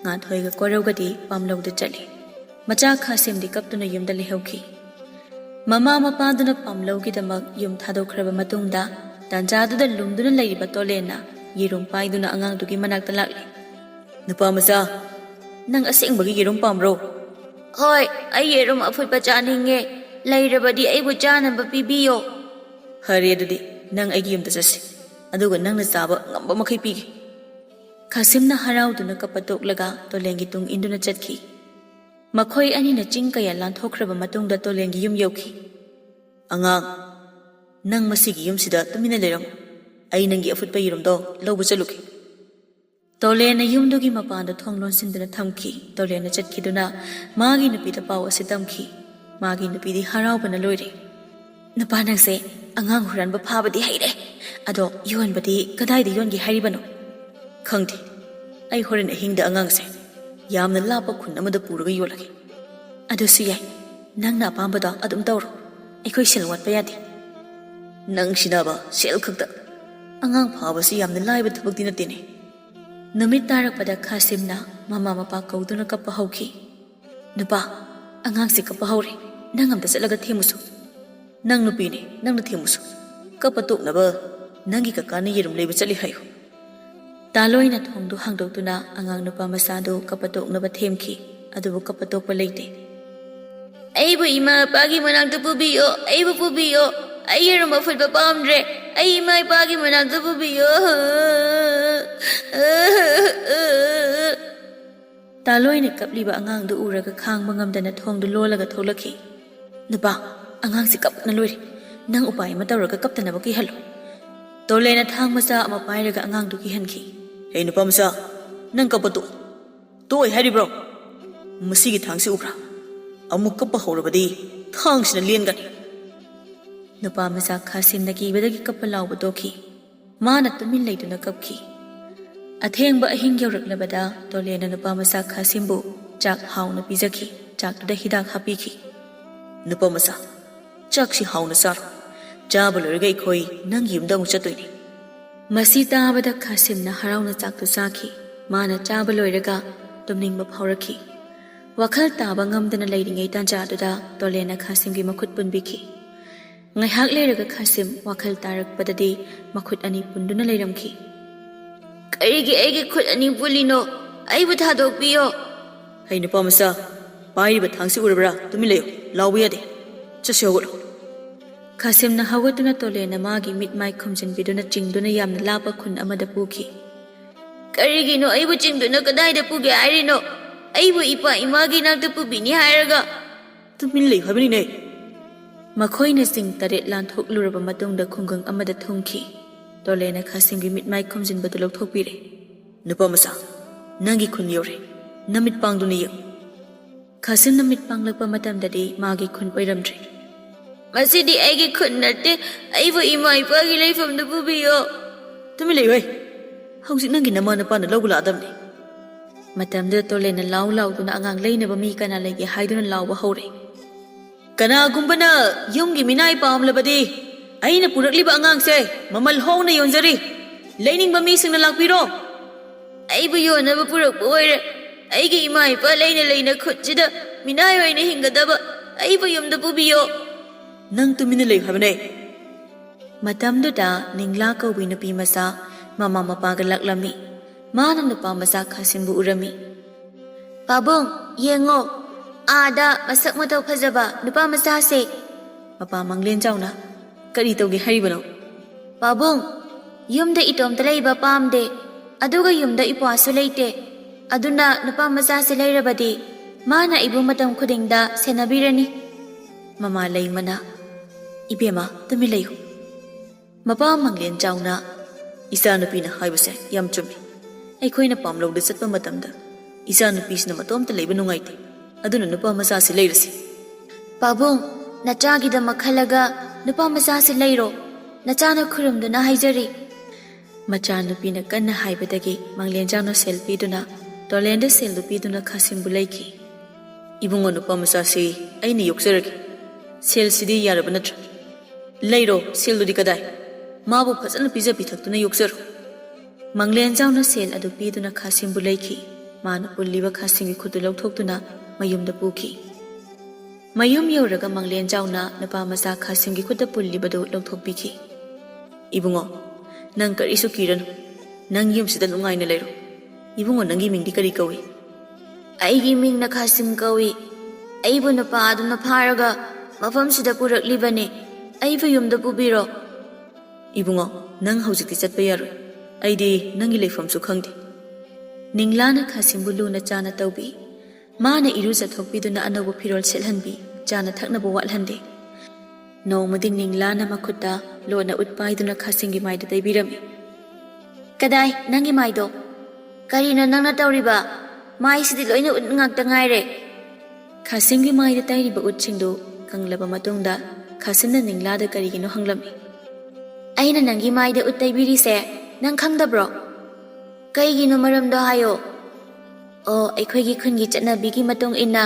ꯉꯥꯟꯊꯣꯏꯒ ꯀꯣꯔꯧꯒꯗꯤ ꯄꯥꯝꯂꯧꯗ ꯆꯠꯂꯤ ꯃꯆꯥ ꯈꯥꯁꯤꯝꯗꯤ ꯀꯞꯇꯨꯅ ꯌꯨꯝꯗ ꯂꯩꯍꯧꯈꯤ ꯃꯃꯥ ꯃꯄꯥꯗꯨꯅ ꯄꯥꯝꯂꯧꯒꯤꯗꯃꯛ ꯌꯨꯝ ꯊꯥꯗꯣꯛꯈ꯭ꯔꯕ ꯃꯇꯨꯡꯗ ꯇꯥꯟꯖꯥꯗꯨꯗ ꯂꯨꯝꯗꯨꯅ ꯂꯩꯔꯤꯕ ꯇꯣꯂꯦꯟꯅ ꯌꯦꯔꯨꯝ ꯄꯥꯏꯗꯨꯅ ꯑꯉꯥꯡꯗꯨꯒꯤ ꯃꯅꯥꯛꯇ ꯂꯥꯛꯂꯤ ꯅꯨꯄꯥ ꯃꯆꯥ ꯅꯪ ꯑꯁꯦꯡꯕꯒꯤ ꯌꯦꯔꯨꯝ ꯄꯥꯝꯕ꯭ꯔꯣ ꯍꯣꯏ ꯑꯩ ꯌꯦꯔꯨꯝ ꯑꯐꯨꯠꯄ ꯆꯥꯅꯤꯡꯉꯦ ꯂꯩꯔꯕꯗꯤ ꯑꯩꯕꯨ ꯆꯥꯅꯕ ꯄꯤꯕꯤꯌꯣ ꯐꯔꯦ ꯑꯗꯨꯗꯤ ꯅꯪ ꯑꯩꯒꯤ ꯌꯨꯝꯗ ꯆꯠꯁꯤ ꯑꯗꯨꯒ ꯅꯪꯅ ꯆꯥꯕ ꯉꯝꯕ ꯃꯈꯩ ꯄꯤꯒꯦ ꯈꯥꯁꯤꯝꯅ ꯍꯔꯥꯎꯗꯨꯅ ꯀꯞꯄ ꯇꯣꯛꯂꯒ ꯇꯣꯂꯦꯟꯒꯤ ꯇꯨꯡ ꯏꯟꯗꯨꯅ ꯆꯠꯈꯤ ꯃꯈꯣꯏ ꯑꯅꯤꯅ ꯆꯤꯡ ꯀꯌꯥ ꯂꯥꯟꯊꯣꯛꯈ꯭ꯔꯕ ꯃꯇꯨꯡꯗ ꯇꯣꯂꯦꯟꯒꯤ ꯌꯨꯝ ꯌꯧꯈꯤ ꯑꯉꯥꯡ ꯅꯪ ꯃꯁꯤꯒꯤ ꯌꯨꯝꯁꯤꯗ ꯇꯨꯃꯤꯟꯅ ꯂꯩꯔꯝꯃꯨ ꯑꯩ ꯅꯪꯒꯤ ꯑꯐꯨꯠꯄ ꯌꯦꯔꯨꯝꯗꯣ ꯂꯧꯕ ꯆꯠꯂꯨꯒꯦ ꯇꯣꯂꯦꯟꯅ ꯌꯨꯝꯗꯨꯒꯤ ꯃꯄꯥꯟꯗ ꯊꯣꯡ ꯂꯣꯟꯁꯤꯟꯗꯨꯅ ꯊꯝꯈꯤ ꯇꯣꯂꯦꯟꯅ ꯆꯠꯈꯤꯗꯨꯅ ꯃꯥꯒꯤ ꯅꯨꯄꯤꯗ ꯄꯥꯎ ꯑꯁꯤ ꯇꯝꯈꯤ ꯃꯥꯒꯤ ꯅꯨꯄꯤꯗꯤ ꯍꯔꯥꯎꯕꯅ ꯂꯣꯏꯔꯦ ꯅꯨꯄꯥ ꯅꯪꯁꯦ ꯑꯉꯥꯡ ꯍꯨꯔꯥꯟꯕ ꯐꯥꯕꯗꯤ ꯍꯩꯔꯦ ꯑꯗꯣ ꯌꯣꯟꯕꯗꯤ ꯀꯗꯥꯏꯗ ꯌꯣꯟꯒꯦ ꯍꯥꯏꯔꯤꯕꯅꯣ ꯈꯪꯗꯦ ꯑꯩ ꯍꯣꯔꯦꯟ ꯑꯍꯤꯡꯗ ꯑꯉꯥꯡꯁꯦ ꯌꯥꯝꯅ ꯂꯥꯞꯄ ꯈꯨꯟ ꯑꯃꯗ ꯄꯨꯔꯒ ꯌꯣꯜꯂꯒꯦ ꯑꯗꯨꯁꯨ ꯌꯥꯏ ꯅꯪꯅ ꯑꯄꯥꯝꯕꯗꯣ ꯑꯗꯨꯝ ꯇꯧꯔꯣ ꯑꯩꯈꯣꯏ ꯁꯦꯜ ꯋꯥꯠꯄ ꯌꯥꯗꯦ ꯅꯪ ꯁꯤꯅꯕ ꯁꯦꯜ ꯈꯛꯇ ꯑꯉꯥꯡ ꯐꯥꯕꯁꯤ ꯌꯥꯝꯅ ꯂꯥꯏꯕ ꯊꯕꯛꯇꯤ ꯅꯠꯇꯦꯅꯦ ꯅꯨꯃꯤꯠ ꯇꯥꯔꯛꯄꯗ ꯈꯥꯁꯤꯝꯅ ꯃꯃꯥ ꯃꯄꯥ ꯀꯧꯗꯨꯅ ꯀꯞꯄ ꯍꯧꯈꯤ ꯅꯨꯄꯥ ꯑꯉꯥꯡꯁꯦ ꯀꯞꯄ ꯍꯧꯔꯦ ꯅꯪ ꯑꯝꯇ ꯆꯠꯂꯒ ꯊꯦꯝꯃꯨꯁꯨ ꯅꯪ ꯅꯨꯄꯤꯅꯦ ꯅꯪꯅ ꯊꯦꯝꯃꯨꯁꯨ ꯀꯞꯄ ꯇꯣꯛꯅꯕ ꯅꯪꯒꯤ ꯀꯀꯥꯅ ꯌꯦꯔꯨꯝ ꯂꯩꯕ ꯆꯠꯂꯤ ꯍꯥꯏꯌꯨ ꯇꯥꯂꯣꯏꯅ ꯊꯣꯡꯗꯨ ꯍꯥꯡꯗꯣꯛꯇꯨꯅ ꯑꯉꯥꯡ ꯅꯨꯄꯥ ꯃꯆꯥꯗꯨ ꯀꯞꯄ ꯇꯣꯛꯅꯕ ꯊꯦꯝꯈꯤ ꯑꯗꯨꯕꯨ ꯀꯞꯄ ꯇꯣꯛꯄ ꯂꯩꯇꯦ ꯑꯩꯕꯨ ꯏꯃꯥ ꯏꯄꯥꯒꯤ ꯃꯅꯥꯛꯇ ꯄꯨꯕꯤꯌꯣ ꯑꯩꯕꯨ ꯄꯨꯕꯤꯌꯣ ꯑꯩ ꯌꯦꯔꯨꯝ ꯑꯐꯨꯠꯄ ꯄꯥꯝꯗ꯭ꯔꯦ ꯑꯩ ꯏꯃꯥ ꯏꯄꯥꯒꯤ ꯃꯅꯥꯛꯇ ꯄꯨꯕꯤꯌꯣ ꯇꯥꯂꯣꯏꯅ ꯀꯞꯂꯤꯕ ꯑꯉꯥꯡꯗꯨ ꯎꯔꯒ ꯈꯥꯡꯕ ꯉꯝꯗꯅ ꯊꯣꯡꯗꯨ ꯂꯣꯜꯂꯒ ꯊꯣꯛꯂꯛꯈꯤ ꯅꯨꯄꯥ ꯑꯉꯥꯡꯁꯤ ꯀꯞꯅ ꯂꯣꯏꯔꯦ ꯅꯪ ꯎꯄꯥꯏ ꯑꯃ ꯇꯧꯔꯒ ꯀꯞꯇꯅꯕ ꯀꯤꯍꯜꯂꯨ ꯇꯣꯂꯦꯟꯅ ꯊꯥꯡ ꯃꯆꯥ ꯑꯃ ꯄꯥꯏꯔꯒ ꯑꯉꯥꯡꯗꯨ ꯀꯤꯍꯟꯈꯤ ꯍꯦ ꯅꯨꯄꯥ ꯃꯆꯥ ꯅꯪ ꯀꯞꯄ ꯇꯣꯛꯑꯣꯏ ꯍꯥꯏꯔꯤꯕ꯭ꯔꯣ ꯃꯁꯤꯒꯤ ꯊꯥꯡꯁꯤ ꯎꯕ꯭ꯔꯥ ꯑꯃꯨꯛ ꯀꯞꯄ ꯍꯧꯔꯕꯗꯤ ꯊꯥꯡꯁꯤꯅ ꯂꯦꯟꯒꯅꯤ ꯅꯨꯄꯥ ꯃꯆꯥ ꯈꯥꯁꯤꯝꯅ ꯀꯤꯕꯗꯒꯤ ꯀꯞꯄ ꯂꯥꯎꯕ ꯇꯣꯛꯈꯤ ꯃꯥꯅ ꯇꯨꯃꯤꯟ ꯂꯩꯗꯨꯅ ꯀꯞꯈꯤ ꯑꯊꯦꯡꯕ ꯑꯍꯤꯡ ꯌꯧꯔꯛꯂꯕꯗ ꯇꯣꯂꯦꯟꯅ ꯅꯨꯄꯥ ꯃꯆꯥ ꯈꯥꯁꯤꯝꯕꯨ ꯆꯥꯛ ꯍꯥꯎꯅ ꯄꯤꯖꯈꯤ ꯆꯥꯛꯇꯨꯗ ꯍꯤꯗꯥꯛ ꯍꯥꯞꯄꯤꯈꯤ ꯅꯨꯄꯥ ꯃꯆꯥ ꯆꯥꯛꯁꯤ ꯍꯥꯎꯅ ꯆꯥꯔꯣ ꯆꯥꯕ ꯂꯣꯏꯔꯒ ꯑꯩꯈꯣꯏ ꯅꯪꯒꯤ ꯌꯨꯝꯗ ꯑꯃꯨꯛ ꯆꯠꯇꯣꯏꯅꯤ ꯃꯁꯤ ꯇꯥꯕꯗ ꯈꯥꯁꯤꯝꯅ ꯍꯔꯥꯎꯅ ꯆꯥꯛꯇꯨ ꯆꯥꯈꯤ ꯃꯥꯅ ꯆꯥꯕ ꯂꯣꯏꯔꯒ ꯇꯨꯝꯅꯤꯡꯕ ꯐꯥꯎꯔꯛꯈꯤ꯫ ꯋꯥꯈꯜ ꯇꯥꯕ ꯉꯝꯗꯅ ꯂꯩꯔꯤꯉꯩ ꯇꯥꯟꯖꯥꯗꯨꯗ ꯇꯣꯂꯦꯟꯅ ꯈꯥꯁꯤꯝꯒꯤ ꯃꯈꯨꯠ ꯄꯨꯟꯕꯤꯈꯤ꯫ ꯉꯥꯏꯍꯥꯛ ꯂꯩꯔꯒ ꯈꯥꯁꯤꯝ ꯋꯥꯈꯜ ꯇꯥꯔꯛꯄꯗꯗꯤ ꯃꯈꯨꯠ ꯑꯅꯤ ꯄꯨꯟꯗꯨꯅ ꯂꯩꯔꯝꯈꯤ꯫ ꯀꯔꯤꯒꯤ ꯑꯩꯒꯤ ꯈꯨꯠ ꯑꯅꯤ ꯄꯨꯜꯂꯤꯅꯣ? ꯑꯩꯕꯨ ꯊꯥꯗꯣꯛꯄꯤꯌꯣ꯫ ꯍꯩ ꯅꯨꯄꯥ ꯃꯆꯥ, ꯄꯥꯏꯔꯤꯕ ꯊꯥꯡꯁꯤ ꯎꯔꯕ꯭ꯔꯥ? ꯇꯨꯃꯤꯟ ꯂꯩꯌꯨ, ꯂꯥꯎꯕ ꯌꯥꯗꯦ꯫ ꯆꯠꯁꯤ ꯍꯧꯒꯠꯂꯨ꯫ ꯈꯥꯁꯤꯝꯅ ꯍꯧꯒꯠꯇꯨꯅ ꯇꯣꯂꯦꯟꯅ ꯃꯥꯒꯤ ꯃꯤꯠ ꯃꯥꯏ ꯈꯨꯝꯖꯤꯟꯕꯤꯗꯨꯅ ꯆꯤꯡꯗꯨꯅ ꯌꯥꯝꯅ ꯂꯥꯞꯄ ꯈꯨꯟ ꯑꯃꯗ ꯄꯨꯈꯤ꯫ ꯀꯔꯤꯒꯤꯅꯣ ꯑꯩꯕꯨ ꯆꯤꯡꯗꯨꯅ ꯀꯗꯥꯏꯗ ꯄꯨꯒꯦ ꯍꯥꯏꯔꯤꯅꯣ? ꯑꯩꯕꯨ ꯏꯄꯥ ꯏꯃꯥꯒꯤ ꯅꯥꯛꯇ ꯄꯨꯕꯤꯅꯤ ꯍꯥꯏꯔꯒ꯫ ꯇꯨꯃꯤꯟ ꯂꯩꯌꯨ ꯍꯥꯏꯕꯅꯤꯅꯦ꯫ ꯃꯈꯣꯏꯅ ꯆꯤꯡ 8 ꯂꯥꯟꯊꯣꯛꯂꯨꯔꯕ ꯃꯇꯨꯡꯗ ꯈꯨꯡꯒꯪ ꯑꯃꯗ ꯊꯨꯡꯈꯤ꯫ ꯇꯣꯂꯦꯟꯅ ꯈꯥꯁꯤꯝꯒꯤ ꯃꯤꯠ ꯃꯥꯏ ꯈꯨꯝꯖꯤꯟꯕꯗꯨ ꯂꯧꯊꯣꯛꯄꯤꯔꯦ꯫ ꯅꯨꯄꯥ ꯃꯆꯥ, ꯅꯪꯒꯤ ꯈꯨꯟ ꯌꯧꯔꯦ, ꯅꯃꯤꯠ ꯄꯥꯡꯗꯨꯅ ꯌꯦꯡꯉꯨ꯫ ꯈꯥꯁꯤꯝꯅ ꯃꯤꯠ ꯄꯥꯡꯂꯛꯄ ꯃꯇꯝꯗꯗꯤ ꯃꯥꯒꯤ ꯈꯨꯟ ꯑꯣꯏꯔꯝꯗ꯭ꯔꯦ꯫ ꯃꯁꯤꯗꯤ ꯑꯩꯒꯤ ꯈꯨꯟ ꯅꯠꯇꯦ, ꯑꯩꯕꯨ ꯏꯃꯥ ꯏꯄꯥꯒꯤ ꯂꯩꯐꯝꯗ ꯄꯨꯕꯤꯌꯣ꯫ ꯇꯨꯃꯤꯟ ꯂꯩꯌꯨ ꯍꯦ, ꯍꯧꯖꯤꯛ ꯅꯪꯒꯤ ꯅꯃꯥ ꯅꯄꯥꯅ ꯂꯧꯕ ꯂꯥꯛꯑꯗꯕꯅꯤ꯫ ꯃꯇꯝꯗꯨꯗ ꯇꯣꯂꯦꯟꯅ ꯂꯥꯎꯗꯨꯅ ꯑꯉꯥꯡ ꯂꯩꯅꯕ ꯃꯤ ꯀꯅꯥ ꯂꯩꯒꯦ ꯍꯥꯏꯗꯨꯅ ꯂꯥꯎꯕ ꯍꯧꯔꯦ꯫ ꯀꯅꯥꯒꯨꯝꯕꯅ ꯌꯨꯝꯒꯤ ꯃꯤꯅꯥꯏ ꯄꯥꯝꯂꯕꯗꯤ ꯑꯩꯅ ꯄꯨꯔꯛꯂꯤꯕ ꯑꯉꯥꯡꯁꯦ ꯃꯃꯜ ꯍꯣꯡꯅ ꯌꯣꯟꯖꯔꯤ, ꯂꯩꯅꯤꯡꯕ ꯃꯤꯁꯤꯡꯅ ꯂꯥꯛꯄꯤꯔꯣ꯫ ꯑꯩꯕꯨ ꯌꯣꯟꯅꯕ ꯄꯨꯔꯛꯄ ꯑꯣꯏꯔꯦ, ꯑꯩꯒꯤ ꯏꯃꯥ ꯏꯄꯥ ꯂꯩꯅ ꯂꯩꯅ ꯈꯨꯠꯁꯤꯗ ꯃꯤꯅꯥꯏ ꯑꯣꯏꯅ ꯍꯤꯡꯒꯗꯕ ꯑꯩꯕꯨ ꯌꯨꯝꯗ ꯄꯨꯕꯤꯌꯣ꯫ ꯅꯪ ꯇꯨꯃꯤꯟꯅ ꯂꯩꯌꯨ ꯍꯥꯏꯕꯅꯦ꯫ ꯃꯇꯝꯗꯨꯗ ꯅꯤꯡꯂꯥ ꯀꯧꯕꯤ ꯅꯨꯄꯤ ꯃꯆꯥ ꯃꯃꯥ ꯃꯄꯥꯒ ꯂꯥꯛꯂꯝꯃꯤ꯫ ꯃꯥꯅ ꯅꯨꯄꯥ ꯃꯆꯥ ꯈꯥꯁꯤꯝꯕꯨ ꯎꯔꯝꯃꯤ꯫ ꯄꯥꯕꯨꯡ, ꯌꯦꯡꯉꯣ, ꯑꯥꯗ ꯃꯁꯛ ꯃꯇꯧ ꯐꯖꯕ ꯅꯨꯄꯥ ꯃꯆꯥꯁꯦ꯫ ꯃꯄꯥ ꯃꯪꯂꯦꯟꯖꯥꯎꯅ ꯀꯔꯤ ꯇꯧꯒꯦ ꯍꯥꯏꯔꯤꯕꯅꯣ? ꯄꯥꯕꯨꯡ, ꯌꯨꯝꯗ ꯏꯇꯣꯝꯇ ꯂꯩꯕ ꯄꯥꯝꯗꯦ, ꯑꯗꯨꯒ ꯌꯨꯝꯗ ꯏꯄ꯭ꯋꯥꯁꯨ ꯂꯩꯇꯦ, ꯑꯗꯨꯅ ꯅꯨꯄꯥ ꯃꯆꯥꯁꯦ ꯂꯩꯔꯕꯗꯤ ꯃꯥꯅ ꯑꯩꯕꯨ ꯃꯇꯝ ꯈꯨꯗꯤꯡꯗ ꯁꯦꯟꯅꯕꯤꯔꯅꯤ꯫ ꯃꯃꯥ ꯂꯩꯃꯅ, ꯏꯕꯦꯝꯃ ꯇꯨꯃꯤꯟ ꯂꯩꯌꯨ꯫ ꯃꯄꯥ ꯃꯪꯂꯦꯟꯖꯥꯎꯅ, ꯏꯆꯥꯅꯨꯄꯤꯅ ꯍꯥꯏꯕꯁꯦ ꯌꯥꯝ ꯆꯨꯝꯃꯤ꯫ ꯑꯩꯈꯣꯏꯅ ꯄꯥꯝꯂꯧꯗ ꯆꯠꯄ ꯃꯇꯝꯗ ꯏꯆꯥꯅꯨꯄꯤꯁꯤꯅ ꯃꯇꯣꯝꯇ ꯂꯩꯕ ꯅꯨꯡꯉꯥꯏꯇꯦ, ꯑꯗꯨꯅ ꯅꯨꯄꯥ ꯃꯆꯥꯁꯤ ꯂꯩꯔꯁꯤ꯫ ꯄꯥꯕꯨꯡ, ꯅꯆꯥꯒꯤꯗꯃꯛ ꯈꯜꯂꯒ ꯅꯨꯄꯥ ꯃꯆꯥꯁꯤ ꯂꯩꯔꯣ, ꯅꯆꯥꯅ ꯈꯨꯔꯨꯝꯗꯨꯅ ꯍꯥꯏꯖꯔꯤ꯫ ꯃꯆꯥꯅꯨꯄꯤꯅ ꯀꯟꯅ ꯍꯥꯏꯕꯗꯒꯤ ꯃꯪꯂꯦꯟꯖꯥꯎꯅ ꯁꯦꯜ ꯄꯤꯗꯨꯅ ꯇꯣꯂꯦꯟꯗ ꯁꯦꯜꯗꯨ ꯄꯤꯗꯨꯅ ꯈꯥꯁꯤꯝꯕꯨ ꯂꯩꯈꯤ꯫ ꯏꯕꯨꯡꯉꯣ, ꯅꯨꯄꯥ ꯃꯆꯥꯁꯤ ꯑꯩꯅ ꯌꯣꯛꯆꯔꯒꯦ, ꯁꯦꯜꯁꯤꯗꯤ ꯌꯥꯔꯕ ꯅꯠꯇ꯭ꯔꯥ? ꯂꯩꯔꯣ, ꯁꯦꯜꯗꯨꯗꯤ ꯀꯗꯥꯏ? ꯃꯥꯕꯨ ꯐꯖꯅ ꯄꯤꯖ ꯄꯤꯊꯛꯇꯨꯅ ꯌꯣꯛꯆꯔꯣ꯫ ꯃꯪꯂꯦꯟꯖꯥꯎꯅ ꯁꯦꯜ ꯑꯗꯨ ꯄꯤꯗꯨꯅ ꯈꯥꯁꯤꯝꯕꯨ ꯂꯩꯈꯤ꯫ ꯃꯥꯅ ꯄꯨꯜꯂꯤꯕ ꯈꯥꯁꯤꯝꯒꯤ ꯈꯨꯠꯇꯨ ꯂꯧꯊꯣꯛꯇꯨꯅ ꯃꯌꯨꯝꯗ ꯄꯨꯈꯤ꯫ ꯃꯌꯨꯝ ꯌꯧꯔꯒ ꯃꯪꯂꯦꯟꯖꯥꯎꯅ ꯅꯨꯄꯥ ꯃꯆꯥ ꯈꯥꯁꯤꯝꯒꯤ ꯈꯨꯠꯇ ꯄꯨꯜꯂꯤꯕꯗꯨ ꯂꯧꯊꯣꯛꯄꯤꯈꯤ꯫ ꯏꯕꯨꯡꯉꯣ, ꯅꯪ ꯀꯔꯤꯁꯨ ꯀꯤꯔꯅꯨ, ꯅꯪ ꯌꯨꯝꯁꯤꯗ ꯅꯨꯡꯉꯥꯏꯅ ꯂꯩꯔꯣ꯫ ꯏꯕꯨꯡꯉꯣ, ꯅꯪꯒꯤ ꯃꯤꯡꯗꯤ ꯀꯔꯤ ꯀꯧꯏ? ꯑꯩꯒꯤ ꯃꯤꯡꯅ ꯈꯥꯁꯤꯝ ꯀꯧꯏ꯫ ꯑꯩꯕꯨ ꯅꯨꯄꯥ ꯑꯗꯨꯅ ꯐꯥꯔꯒ ꯃꯐꯝꯁꯤꯗ ꯄꯨꯔꯛꯂꯤꯕꯅꯤ, ꯑꯩꯕꯨ ꯌꯨꯝꯗ ꯄꯨꯕꯤꯔꯣ꯫ ꯏꯕꯨꯡꯉꯣ, ꯅꯪ ꯍꯧꯖꯤꯛꯇꯤ ꯆꯠꯄ ꯌꯥꯔꯣꯏ, ꯑꯩꯗꯤ ꯅꯪꯒꯤ ꯂꯩꯐꯝꯁꯨ ꯈꯪꯗꯦ꯫ ꯅꯤꯡꯂꯥꯅ ꯈꯥꯁꯤꯝꯕꯨ ꯂꯨꯅ ꯆꯥꯅ ꯇꯧꯕꯤ꯫ ꯃꯥꯅ ꯏꯔꯨꯖꯊꯣꯛꯄꯤꯗꯨꯅ ꯑꯅꯧꯕ ꯐꯤꯔꯣꯜ ꯁꯦꯠꯍꯟꯕꯤ, ꯆꯥꯅ ꯊꯛꯅꯕ ꯋꯥꯠꯍꯟꯗꯦ꯫ ꯅꯣꯡꯃꯗꯤ ꯅꯤꯡꯂꯥꯅ ꯃꯈꯨꯠꯇ ꯂꯣꯟꯅ ꯎꯠ ꯄꯥꯏꯗꯨꯅ ꯈꯥꯁꯤꯝꯒꯤ ꯃꯥꯏꯗ ꯇꯩꯕꯤꯔꯝꯃꯤ꯫ ꯀꯗꯥꯏ ꯅꯪꯒꯤ ꯃꯥꯏꯗꯣ? ꯀꯔꯤꯅꯣ ꯅꯪꯅ ꯇꯧꯔꯤꯕ? ꯃꯥꯏꯁꯤꯗꯤ ꯂꯣꯏꯅ ꯎꯠ ꯉꯥꯛꯇ ꯉꯥꯏꯔꯦ꯫ ꯈꯥꯁꯤꯝꯒꯤ ꯃꯥꯏꯗ ꯇꯩꯔꯤꯕ ꯎꯠꯁꯤꯡꯗꯨ ꯀꯪꯂꯕ ꯃꯇꯨꯡꯗ ꯈꯥꯁꯤꯝꯅ ꯅꯤꯡꯂꯥꯗ ꯀꯔꯤꯒꯤꯅꯣ ꯍꯪꯂꯝꯃꯤ꯫ ꯑꯩꯅ ꯅꯪꯒꯤ ꯃꯥꯏꯗ ꯎꯠ ꯇꯩꯕꯤꯔꯤꯁꯦ ꯅꯪ ꯈꯪꯗꯕ꯭ꯔꯣ? ꯀꯩꯒꯤꯅꯣ ꯃꯔꯝꯗꯣ ꯍꯥꯏꯌꯣ꯫ ꯑꯣ, ꯑꯩꯈꯣꯏꯒꯤ ꯈꯨꯟꯒꯤ ꯆꯠꯅꯕꯤꯒꯤ ꯃꯇꯨꯡ ꯏꯟꯅ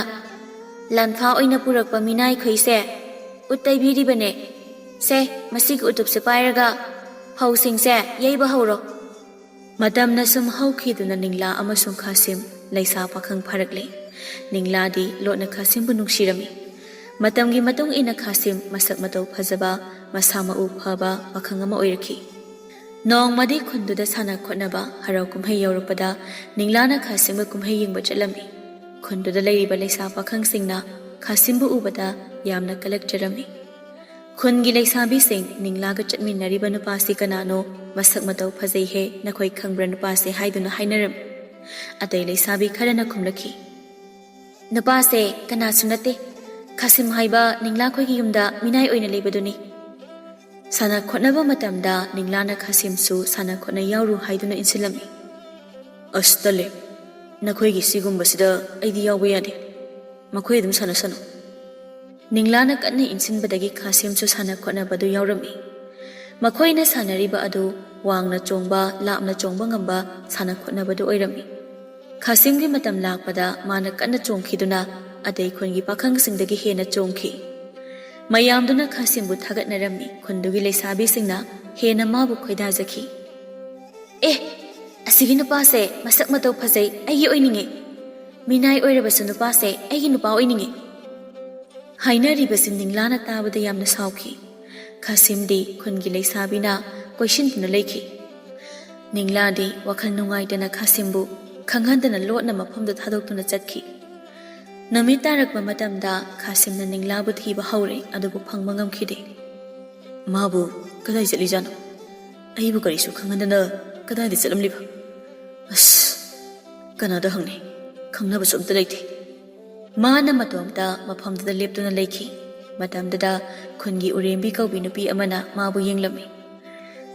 ꯂꯥꯟꯐꯥ ꯑꯣꯏꯅ ꯄꯨꯔꯛꯄ ꯃꯤꯅꯥꯏꯈꯣꯏꯁꯦ ꯎꯠ ꯇꯩꯕꯤꯔꯤꯕꯅꯦ꯫ ꯁꯦ, ꯃꯁꯤꯒꯤ ꯎꯇꯨꯞꯁꯦ ꯄꯥꯏꯔꯒ ꯐꯧꯁꯤꯡꯁꯦ ꯌꯩꯕ ꯍꯧꯔꯣ꯫ ꯃꯇꯝꯅ ꯁꯨꯝ ꯍꯧꯈꯤꯗꯨꯅ ꯅꯤꯡꯂꯥ ꯑꯃꯁꯨꯡ ꯈꯥꯁꯤꯝ ꯂꯩꯁꯥ ꯄꯥꯈꯪ ꯐꯥꯔꯛꯂꯦ꯫ ꯅꯤꯡꯂꯥꯗꯤ ꯂꯣꯠꯅ ꯈꯥꯁꯤꯝꯕꯨ ꯅꯨꯡꯁꯤꯔꯝꯃꯤ꯫ ꯃꯇꯝꯒꯤ ꯃꯇꯨꯡ ꯏꯟꯅ ꯈꯥꯁꯤꯝ ꯃꯁꯛ ꯃꯇꯧ ꯐꯖꯕ, ꯃꯁꯥ ꯃꯎ ꯐꯕ ꯄꯥꯈꯪ ꯑꯃ ꯑꯣꯏꯔꯛꯈꯤ꯫ ꯅꯣꯡꯃꯗꯤ ꯈꯨꯟꯗꯨꯗ ꯁꯥꯟꯅ ꯈꯣꯠꯅꯕ ꯍꯔꯥꯎ ꯀꯨꯝꯍꯩ ꯌꯧꯔꯛꯄꯗ ꯅꯤꯡꯂꯥꯅ ꯈꯥꯁꯤꯝꯒ ꯀꯨꯝꯍꯩ ꯌꯦꯡꯕ ꯆꯠꯂꯝꯃꯤ꯫ ꯈꯨꯟꯗꯨꯗ ꯂꯩꯔꯤꯕ ꯂꯩꯁꯥ ꯄꯥꯈꯪꯁꯤꯡꯅ ꯈꯥꯁꯤꯝꯕꯨ ꯎꯕꯗ ꯌꯥꯝꯅ ꯀꯂꯛꯆꯔꯝꯃꯤ꯫ ꯈꯨꯟꯒꯤ ꯂꯩꯁꯥꯕꯤꯁꯤꯡ ꯅꯤꯡꯂꯥꯒ ꯆꯠꯃꯤꯟꯅꯔꯤꯕ ꯅꯨꯄꯥꯁꯤ ꯀꯅꯥꯅꯣ, ꯃꯁꯛ ꯃꯇꯧ ꯐꯖꯩꯍꯦ, ꯅꯈꯣꯏ ꯈꯪꯕ꯭ꯔꯥ ꯅꯨꯄꯥꯁꯦ ꯍꯥꯏꯗꯨꯅ ꯍꯥꯏꯅꯔꯝꯃꯤ꯫ ꯑꯇꯩ ꯂꯩꯁꯥꯕꯤ ꯈꯔꯅ ꯈꯨꯝꯂꯛꯈꯤ, ꯅꯨꯄꯥꯁꯦ ꯀꯅꯥꯁꯨ ꯅꯠꯇꯦ, ꯈꯥꯁꯤꯝ ꯍꯥꯏꯕ ꯅꯤꯡꯂꯥꯈꯣꯏꯒꯤ ꯌꯨꯝꯗ ꯃꯤꯅꯥꯏ ꯑꯣꯏꯅ ꯂꯩꯕꯗꯨꯅꯤ꯫ ꯁꯥꯟꯅ ꯈꯣꯠꯅꯕ ꯃꯇꯝꯗ ꯅꯤꯡꯂꯥꯅ ꯈꯥꯁꯤꯝꯁꯨ ꯁꯥꯟꯅ ꯈꯣꯠꯅ ꯌꯥꯎꯔꯨ ꯍꯥꯏꯗꯨꯅ ꯏꯟꯁꯤꯜꯂꯝꯃꯤ꯫ ꯑꯁ ꯇꯜꯂꯦ, ꯅꯈꯣꯏꯒꯤ ꯁꯤꯒꯨꯝꯕꯁꯤꯗ ꯑꯩꯗꯤ ꯌꯥꯎꯕ ꯌꯥꯗꯦ, ꯃꯈꯣꯏ ꯑꯗꯨꯝ ꯁꯥꯟꯅꯁꯅꯨ꯫ ꯅꯤꯡꯂꯥꯅ ꯀꯟꯅ ꯏꯟꯁꯤꯟꯕꯗꯒꯤ ꯈꯥꯁꯤꯝꯁꯨ ꯁꯥꯟꯅ ꯈꯣꯠꯅꯕꯗꯨ ꯌꯥꯎꯔꯝꯃꯤ꯫ ꯃꯈꯣꯏꯅ ꯁꯥꯟꯅꯔꯤꯕ ꯑꯗꯨ ꯋꯥꯡꯅ ꯆꯣꯡꯕ, ꯂꯥꯞꯅ ꯆꯣꯡꯕ ꯉꯝꯕ ꯁꯥꯟꯅ ꯈꯣꯠꯅꯕꯗꯨ ꯑꯣꯏꯔꯝꯃꯤ꯫ ꯈꯥꯁꯤꯝꯒꯤ ꯃꯇꯝ ꯂꯥꯛꯄꯗ ꯃꯥꯅ ꯀꯟꯅ ꯆꯣꯡꯈꯤꯗꯨꯅ ꯑꯇꯩ ꯈꯨꯟꯒꯤ ꯄꯥꯈꯪꯁꯤꯡꯗꯒꯤ ꯍꯦꯟꯅ ꯆꯣꯡꯈꯤ꯫ ꯃꯌꯥꯝꯗꯨꯅ ꯈꯥꯁꯤꯝꯕꯨ ꯊꯥꯒꯠꯅꯔꯝꯃꯤ꯫ ꯈꯨꯟꯗꯨꯒꯤ ꯂꯩꯁꯥꯕꯤꯁꯤꯡꯅ ꯍꯦꯟꯅ ꯃꯥꯕꯨ ꯈꯣꯏꯗꯥꯖꯈꯤ꯫ ꯑꯦ, ꯑꯁꯤꯒꯤ ꯅꯨꯄꯥꯁꯦ ꯃꯁꯛ ꯃꯇꯧ ꯐꯖꯩ ꯑꯩꯒꯤ ꯑꯣꯏꯅꯤꯡꯉꯤ ꯃꯤꯅꯥꯏ ꯑꯣꯏꯔꯕꯁꯨ ꯅꯨꯄꯥꯁꯦ ꯑꯩꯒꯤ ꯅꯨꯄꯥ ꯑꯣꯏꯅꯤꯡꯉꯤ ꯍꯥꯏꯅꯔꯤꯕꯁꯤ ꯅꯤꯡꯂꯥꯅ ꯇꯥꯕꯗ ꯌꯥꯝꯅ ꯁꯥꯎꯈꯤ ꯈꯥꯁꯤꯝꯗꯤ ꯈꯨꯟꯒꯤ ꯂꯩꯁꯥꯕꯤꯅ ꯀꯣꯏꯁꯤꯟꯗꯨꯅ ꯂꯩꯈꯤ ꯅꯤꯡꯂꯥꯗꯤ ꯋꯥꯈꯜ ꯅꯨꯡꯉꯥꯏꯇꯅ ꯈꯥꯁꯤꯝꯕꯨ ꯈꯪꯍꯟꯗꯅ ꯂꯣꯠꯅ ꯃꯐꯝꯗꯨ ꯊꯥꯗꯣꯛꯇꯨꯅ ꯆꯠꯈꯤ ꯅꯨꯃꯤꯠ ꯇꯥꯔꯛꯄ ꯃꯇꯝꯗ ꯈꯥꯁꯤꯝꯅ ꯅꯤꯡꯂꯥꯕꯨ ꯊꯤꯕ ꯍꯧꯔꯦ ꯑꯗꯨꯕꯨ ꯐꯪꯕ ꯉꯝꯈꯤꯗꯦ ꯃꯥꯕꯨ ꯀꯗꯥꯏ ꯆꯠꯂꯤꯖꯥꯠꯅꯣ ꯑꯩꯕꯨ ꯀꯔꯤꯁꯨ ꯈꯪꯍꯟꯗꯅ ꯀꯗꯥꯏꯗ ꯆꯠꯂꯝꯂꯤꯕ ꯑꯁ ꯀꯅꯥꯗ ꯍꯪꯅꯤ ꯈꯪꯅꯕꯁꯨ ꯑꯝꯇ ꯂꯩꯇꯦ ꯃꯥꯅ ꯃꯇꯣꯝꯇ ꯃꯐꯝꯗꯨꯗ ꯂꯦꯞꯇꯨꯅ ꯂꯩꯈꯤ ꯃꯇꯝꯗꯨꯗ ꯈꯨꯟꯒꯤ ꯎꯔꯦꯝꯕꯤ ꯀꯧꯕꯤ ꯅꯨꯄꯤ ꯑꯃꯅ ꯃꯥꯕꯨ ꯌꯦꯡꯂꯝꯃꯤ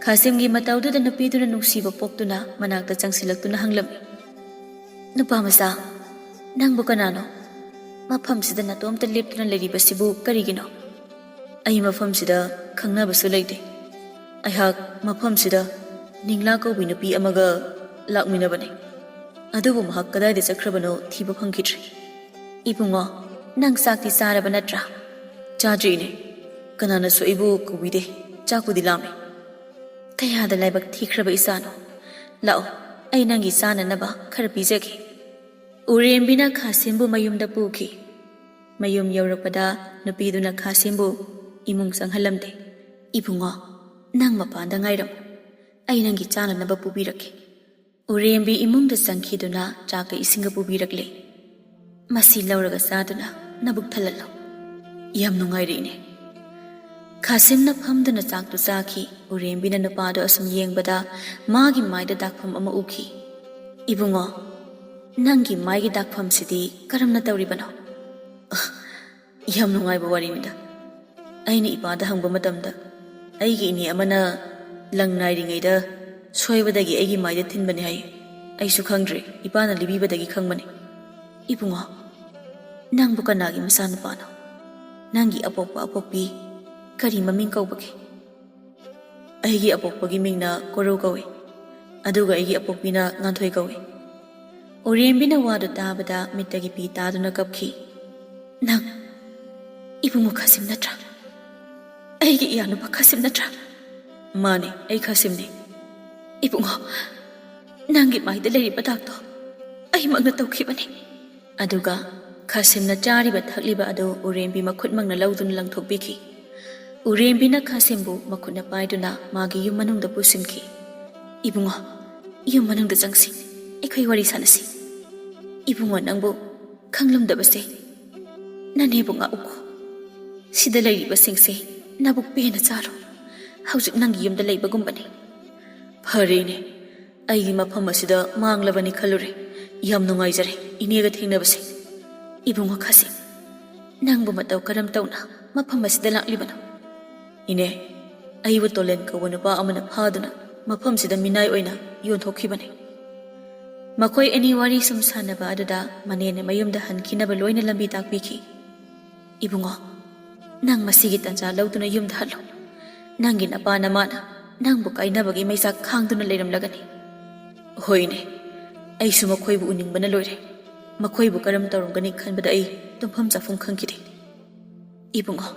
ꯈꯥꯁꯤꯝꯒꯤ ꯃꯇꯧꯗꯨꯗ ꯅꯨꯄꯤꯗꯨꯅ ꯅꯨꯡꯁꯤꯕ ꯄꯣꯛꯇꯨꯅ ꯃꯅꯥꯛꯇ ꯆꯪꯁꯤꯜꯂꯛꯇꯨꯅ ꯍꯪꯂꯝꯃꯤ ꯅꯨꯄꯥ ꯃꯆꯥ ꯅꯪꯕꯨ ꯀꯅꯥꯅꯣ ꯃꯐꯝꯁꯤꯗ ꯅꯇꯣꯝꯇ ꯂꯦꯞꯇꯨꯅ ꯂꯩꯔꯤꯕꯁꯤꯕꯨ ꯀꯔꯤꯒꯤꯅꯣ ꯑꯩ ꯃꯐꯝꯁꯤꯗ ꯈꯪꯅꯕꯁꯨ ꯂꯩꯇꯦ ꯑꯩꯍꯥꯛ ꯃꯐꯝꯁꯤꯗ ꯅꯤꯡꯂꯥ ꯀꯧꯕꯤ ꯅꯨꯄꯤ ꯑꯃꯒ ꯂꯥꯛꯃꯤꯟꯅꯕꯅꯤ ꯑꯗꯨꯕꯨ ꯃꯍꯥꯛ ꯀꯗꯥꯏꯗ ꯆꯠꯈ꯭ꯔꯕꯅꯣ ꯊꯤꯕ ꯐꯪꯈꯤꯗ꯭ꯔꯦ ꯏꯕꯨꯡꯉꯣ ꯅꯪ ꯆꯥꯛꯇꯤ ꯆꯥꯔꯕ ꯅꯠꯇ꯭ꯔꯥ ꯆꯥꯗ꯭ꯔꯤꯅꯦ ꯀꯅꯥꯅꯁꯨ ꯑꯩꯕꯨ ꯀꯧꯕꯤꯗꯦ ꯆꯥꯛꯄꯨꯗꯤ ꯂꯥꯝꯃꯤ ꯀꯌꯥꯗ ꯂꯥꯏꯕꯛ ꯊꯤꯈ꯭ꯔꯕ ꯏꯆꯥꯅꯣ ꯂꯥꯛꯑꯣ ꯑꯩ ꯅꯪꯒꯤ ꯆꯥꯅꯅꯕ ꯈꯔ ꯄꯤꯖꯒꯦ ꯎꯔꯦꯝꯕꯤꯅ ꯈꯥꯁꯤꯝꯕꯨ ꯃꯌꯨꯝꯗ ꯄꯨꯈꯤ ꯃꯌꯨꯝ ꯌꯧꯔꯛꯄꯗ ꯅꯨꯄꯤꯗꯨꯅ ꯈꯥꯁꯤꯝꯕꯨ ꯏꯃꯨꯡ ꯆꯪꯍꯜꯂꯝꯗꯦ ꯏꯕꯨꯡꯉꯣ ꯅꯪ ꯃꯄꯥꯟꯗ ꯉꯥꯏꯔꯝꯃꯨ ꯑꯩ ꯅꯪꯒꯤ ꯆꯥꯅꯅꯕ ꯄꯨꯕꯤꯔꯛꯀꯦ ꯎꯔꯦꯝꯕꯤ ꯏꯃꯨꯡꯗ ꯆꯪꯈꯤꯗꯨꯅ ꯆꯥꯛꯀ ꯏꯁꯤꯡꯒ ꯄꯨꯕꯤꯔꯛꯂꯦ ꯃꯁꯤ ꯂꯧꯔꯒ ꯆꯥꯗꯨꯅ ꯅꯕꯨꯛ ꯊꯜꯍꯜꯂꯣ ꯌꯥꯝ ꯅꯨꯡꯉꯥꯏꯔꯤꯅꯦ ꯈꯥꯁꯤꯝꯅ ꯐꯝꯗꯨꯅ ꯆꯥꯛꯇꯨ ꯆꯥꯈꯤ ꯎꯔꯦꯝꯕꯤꯅ ꯅꯨꯄꯥꯗꯣ ꯑꯁꯨꯝ ꯌꯦꯡꯕꯗ ꯃꯥꯒꯤ ꯃꯥꯏꯗ ꯗꯥꯛꯐꯝ ꯑꯃ ꯎꯈꯤ ꯏꯕꯨꯡꯉꯣ ꯅꯪꯒꯤ ꯃꯥꯏꯒꯤ ꯗꯥꯛꯐꯝꯁꯤꯗꯤ ꯀꯔꯝꯅ ꯇꯧꯔꯤꯕꯅꯣ ꯌꯥꯝ ꯅꯨꯡꯉꯥꯏꯕ ꯋꯥꯔꯤꯅꯤꯗ ꯑꯩꯅ ꯏꯄꯥꯗ ꯍꯪꯕ ꯃꯇꯝꯗ ꯑꯩꯒꯤ ꯏꯅꯦ ꯑꯃꯅ ꯂꯪ ꯅꯥꯏꯔꯤꯉꯩꯗ ꯁꯣꯏꯕꯗꯒꯤ ꯑꯩꯒꯤ ꯃꯥꯏꯗ ꯊꯤꯟꯕꯅꯤ ꯍꯥꯏ ꯑꯩꯁꯨ ꯈꯪꯗ꯭ꯔꯤ ꯏꯄꯥꯅ ꯂꯤꯕꯤꯕꯗꯒꯤ ꯈꯪꯕꯅꯤ ꯏꯕꯨꯡꯉꯣ ꯅꯪꯕꯨ ꯀꯅꯥꯒꯤ ꯃꯆꯥꯅꯨꯄꯥꯅꯣ ꯅꯪꯒꯤ ꯑꯄꯣꯛꯄ ꯑꯄꯣꯛꯄꯤ ꯀꯔꯤ ꯃꯃꯤꯡ ꯀꯧꯕꯒꯦ ꯑꯩꯒꯤ ꯑꯄꯣꯛꯄꯒꯤ ꯃꯤꯡꯅ ꯀꯣꯔꯧ ꯀꯧꯏ ꯑꯗꯨꯒ ꯑꯩꯒꯤ ꯑꯄꯣꯛꯄꯤꯅ ꯉꯥꯟꯊꯣꯏ ꯀꯧꯏ ꯎꯔꯦꯝꯕꯤꯅ ꯋꯥꯗꯨ ꯇꯥꯕꯗ ꯃꯤꯠꯇꯒꯤ ꯄꯤ ꯇꯥꯗꯨꯅ ꯀꯞꯈꯤ ꯅꯪ ꯏꯕꯨꯡꯉꯣ ꯈꯥꯁꯤꯝ ꯅꯠꯇ꯭ꯔꯥ ꯑꯩꯒꯤ ꯏꯌꯥꯅꯨꯄꯥ ꯈꯥꯁꯤꯝ ꯅꯠꯇ꯭ꯔꯥ ꯃꯥꯅꯦ ꯑꯩ ꯈꯥꯁꯤꯝꯅꯤ ꯏꯕꯨꯡꯉꯣ ꯅꯪꯒꯤ ꯃꯥꯏꯗ ꯂꯩꯔꯤꯕ ꯗꯥꯛꯇꯣ ꯑꯩꯃꯛꯅ ꯇꯧꯈꯤꯕꯅꯤ ꯑꯗꯨꯒ ꯈꯥꯁꯤꯝꯅ ꯆꯥꯔꯤꯕ ꯊꯛꯂꯤꯕ ꯑꯗꯨ ꯎꯔꯦꯝꯕꯤ ꯃꯈꯨꯠꯃꯛꯅ ꯂꯧꯗꯨꯅ ꯂꯪꯊꯣꯛꯄꯤꯈꯤ ꯎꯔꯦꯝꯕꯤꯅ ꯈꯥꯁꯤꯝꯕꯨ ꯃꯈꯨꯠꯅ ꯄꯥꯏꯗꯨꯅ ꯃꯥꯒꯤ ꯌꯨꯝ ꯃꯅꯨꯡꯗ ꯄꯨꯁꯤꯟꯈꯤ ꯏꯕꯨꯡꯉꯣ ꯌꯨꯝ ꯃꯅꯨꯡꯗ ꯆꯪꯁꯤ ꯑꯩꯈꯣꯏ ꯋꯥꯔꯤ ꯁꯥꯟꯅꯁꯤ ꯏꯕꯨꯡꯉꯣ ꯅꯪꯕꯨ ꯈꯪꯂꯝꯗꯕꯁꯦ ꯅꯅꯦꯕꯨ ꯉꯥꯛꯎꯀꯣ ꯁꯤꯗ ꯂꯩꯔꯤꯕꯁꯤꯡꯁꯦ ꯅꯕꯨꯛ ꯄꯦꯟꯅ ꯆꯥꯔꯣ ꯍꯧꯖꯤꯛ ꯅꯪꯒꯤ ꯌꯨꯝꯗ ꯂꯩꯕꯒꯨꯝꯕꯅꯤ ꯐꯔꯦꯅꯦ ꯑꯩꯒꯤ ꯃꯐꯝ ꯑꯁꯤꯗ ꯃꯥꯡꯂꯕꯅꯤ ꯈꯜꯂꯨꯔꯦ ꯌꯥꯝ ꯅꯨꯡꯉꯥꯏꯖꯔꯦ ꯏꯅꯦꯒ ꯊꯦꯡꯅꯕꯁꯦ ꯏꯕꯨꯡꯉꯣ ꯈꯥꯁꯤꯝ ꯅꯪꯕꯨ ꯃꯇꯧ ꯀꯔꯝ ꯇꯧꯅ ꯃꯐꯝ ꯑꯁꯤꯗ ꯂꯥꯛꯂꯤꯕꯅꯣ ꯏꯅꯦ ꯑꯩꯕꯨ ꯇꯣꯂꯦꯟ ꯀꯧꯕ ꯅꯨꯄꯥ ꯑꯃꯅ ꯐꯥꯗꯨꯅ ꯃꯐꯝꯁꯤꯗ ꯃꯤꯅꯥꯏ ꯑꯣꯏꯅ ꯌꯣꯟꯊꯣꯛꯈꯤꯕꯅꯤ ꯃꯈꯣꯏ ꯑꯅꯤ ꯋꯥꯔꯤ ꯁꯨꯝ ꯁꯥꯟꯅꯕ ꯑꯗꯨꯗ ꯃꯅꯦꯅ ꯃꯌꯨꯝꯗ ꯍꯟꯈꯤꯅꯕ ꯂꯣꯏꯅ ꯂꯝꯕꯤ ꯇꯥꯛꯄꯤꯈꯤ ꯏꯕꯨꯡꯉꯣ ꯅꯪ ꯃꯁꯤꯒꯤ ꯇꯟꯖꯥ ꯂꯧꯗꯨꯅ ꯌꯨꯝꯗ ꯍꯜꯂꯣ ꯅꯪꯒꯤ ꯅꯄꯥ ꯅꯃꯥꯅ ꯅꯪꯕꯨ ꯀꯥꯏꯅꯕꯒꯤ ꯃꯩꯆꯥꯛ ꯈꯥꯡꯗꯨꯅ ꯂꯩꯔꯝꯂꯒꯅꯤ ꯍꯣꯏꯅꯦ ꯑꯩꯁꯨ ꯃꯈꯣꯏꯕꯨ ꯎꯅꯤꯡꯕꯅ ꯂꯣꯏꯔꯦ ꯃꯈꯣꯏꯕꯨ ꯀꯔꯝ ꯇꯧꯔꯝꯒꯅꯤ ꯈꯟꯕꯗ ꯑꯩ ꯇꯨꯝꯐꯝ ꯆꯥꯐꯝ ꯈꯪꯈꯤꯗꯦ ꯏꯕꯨꯡꯉꯣ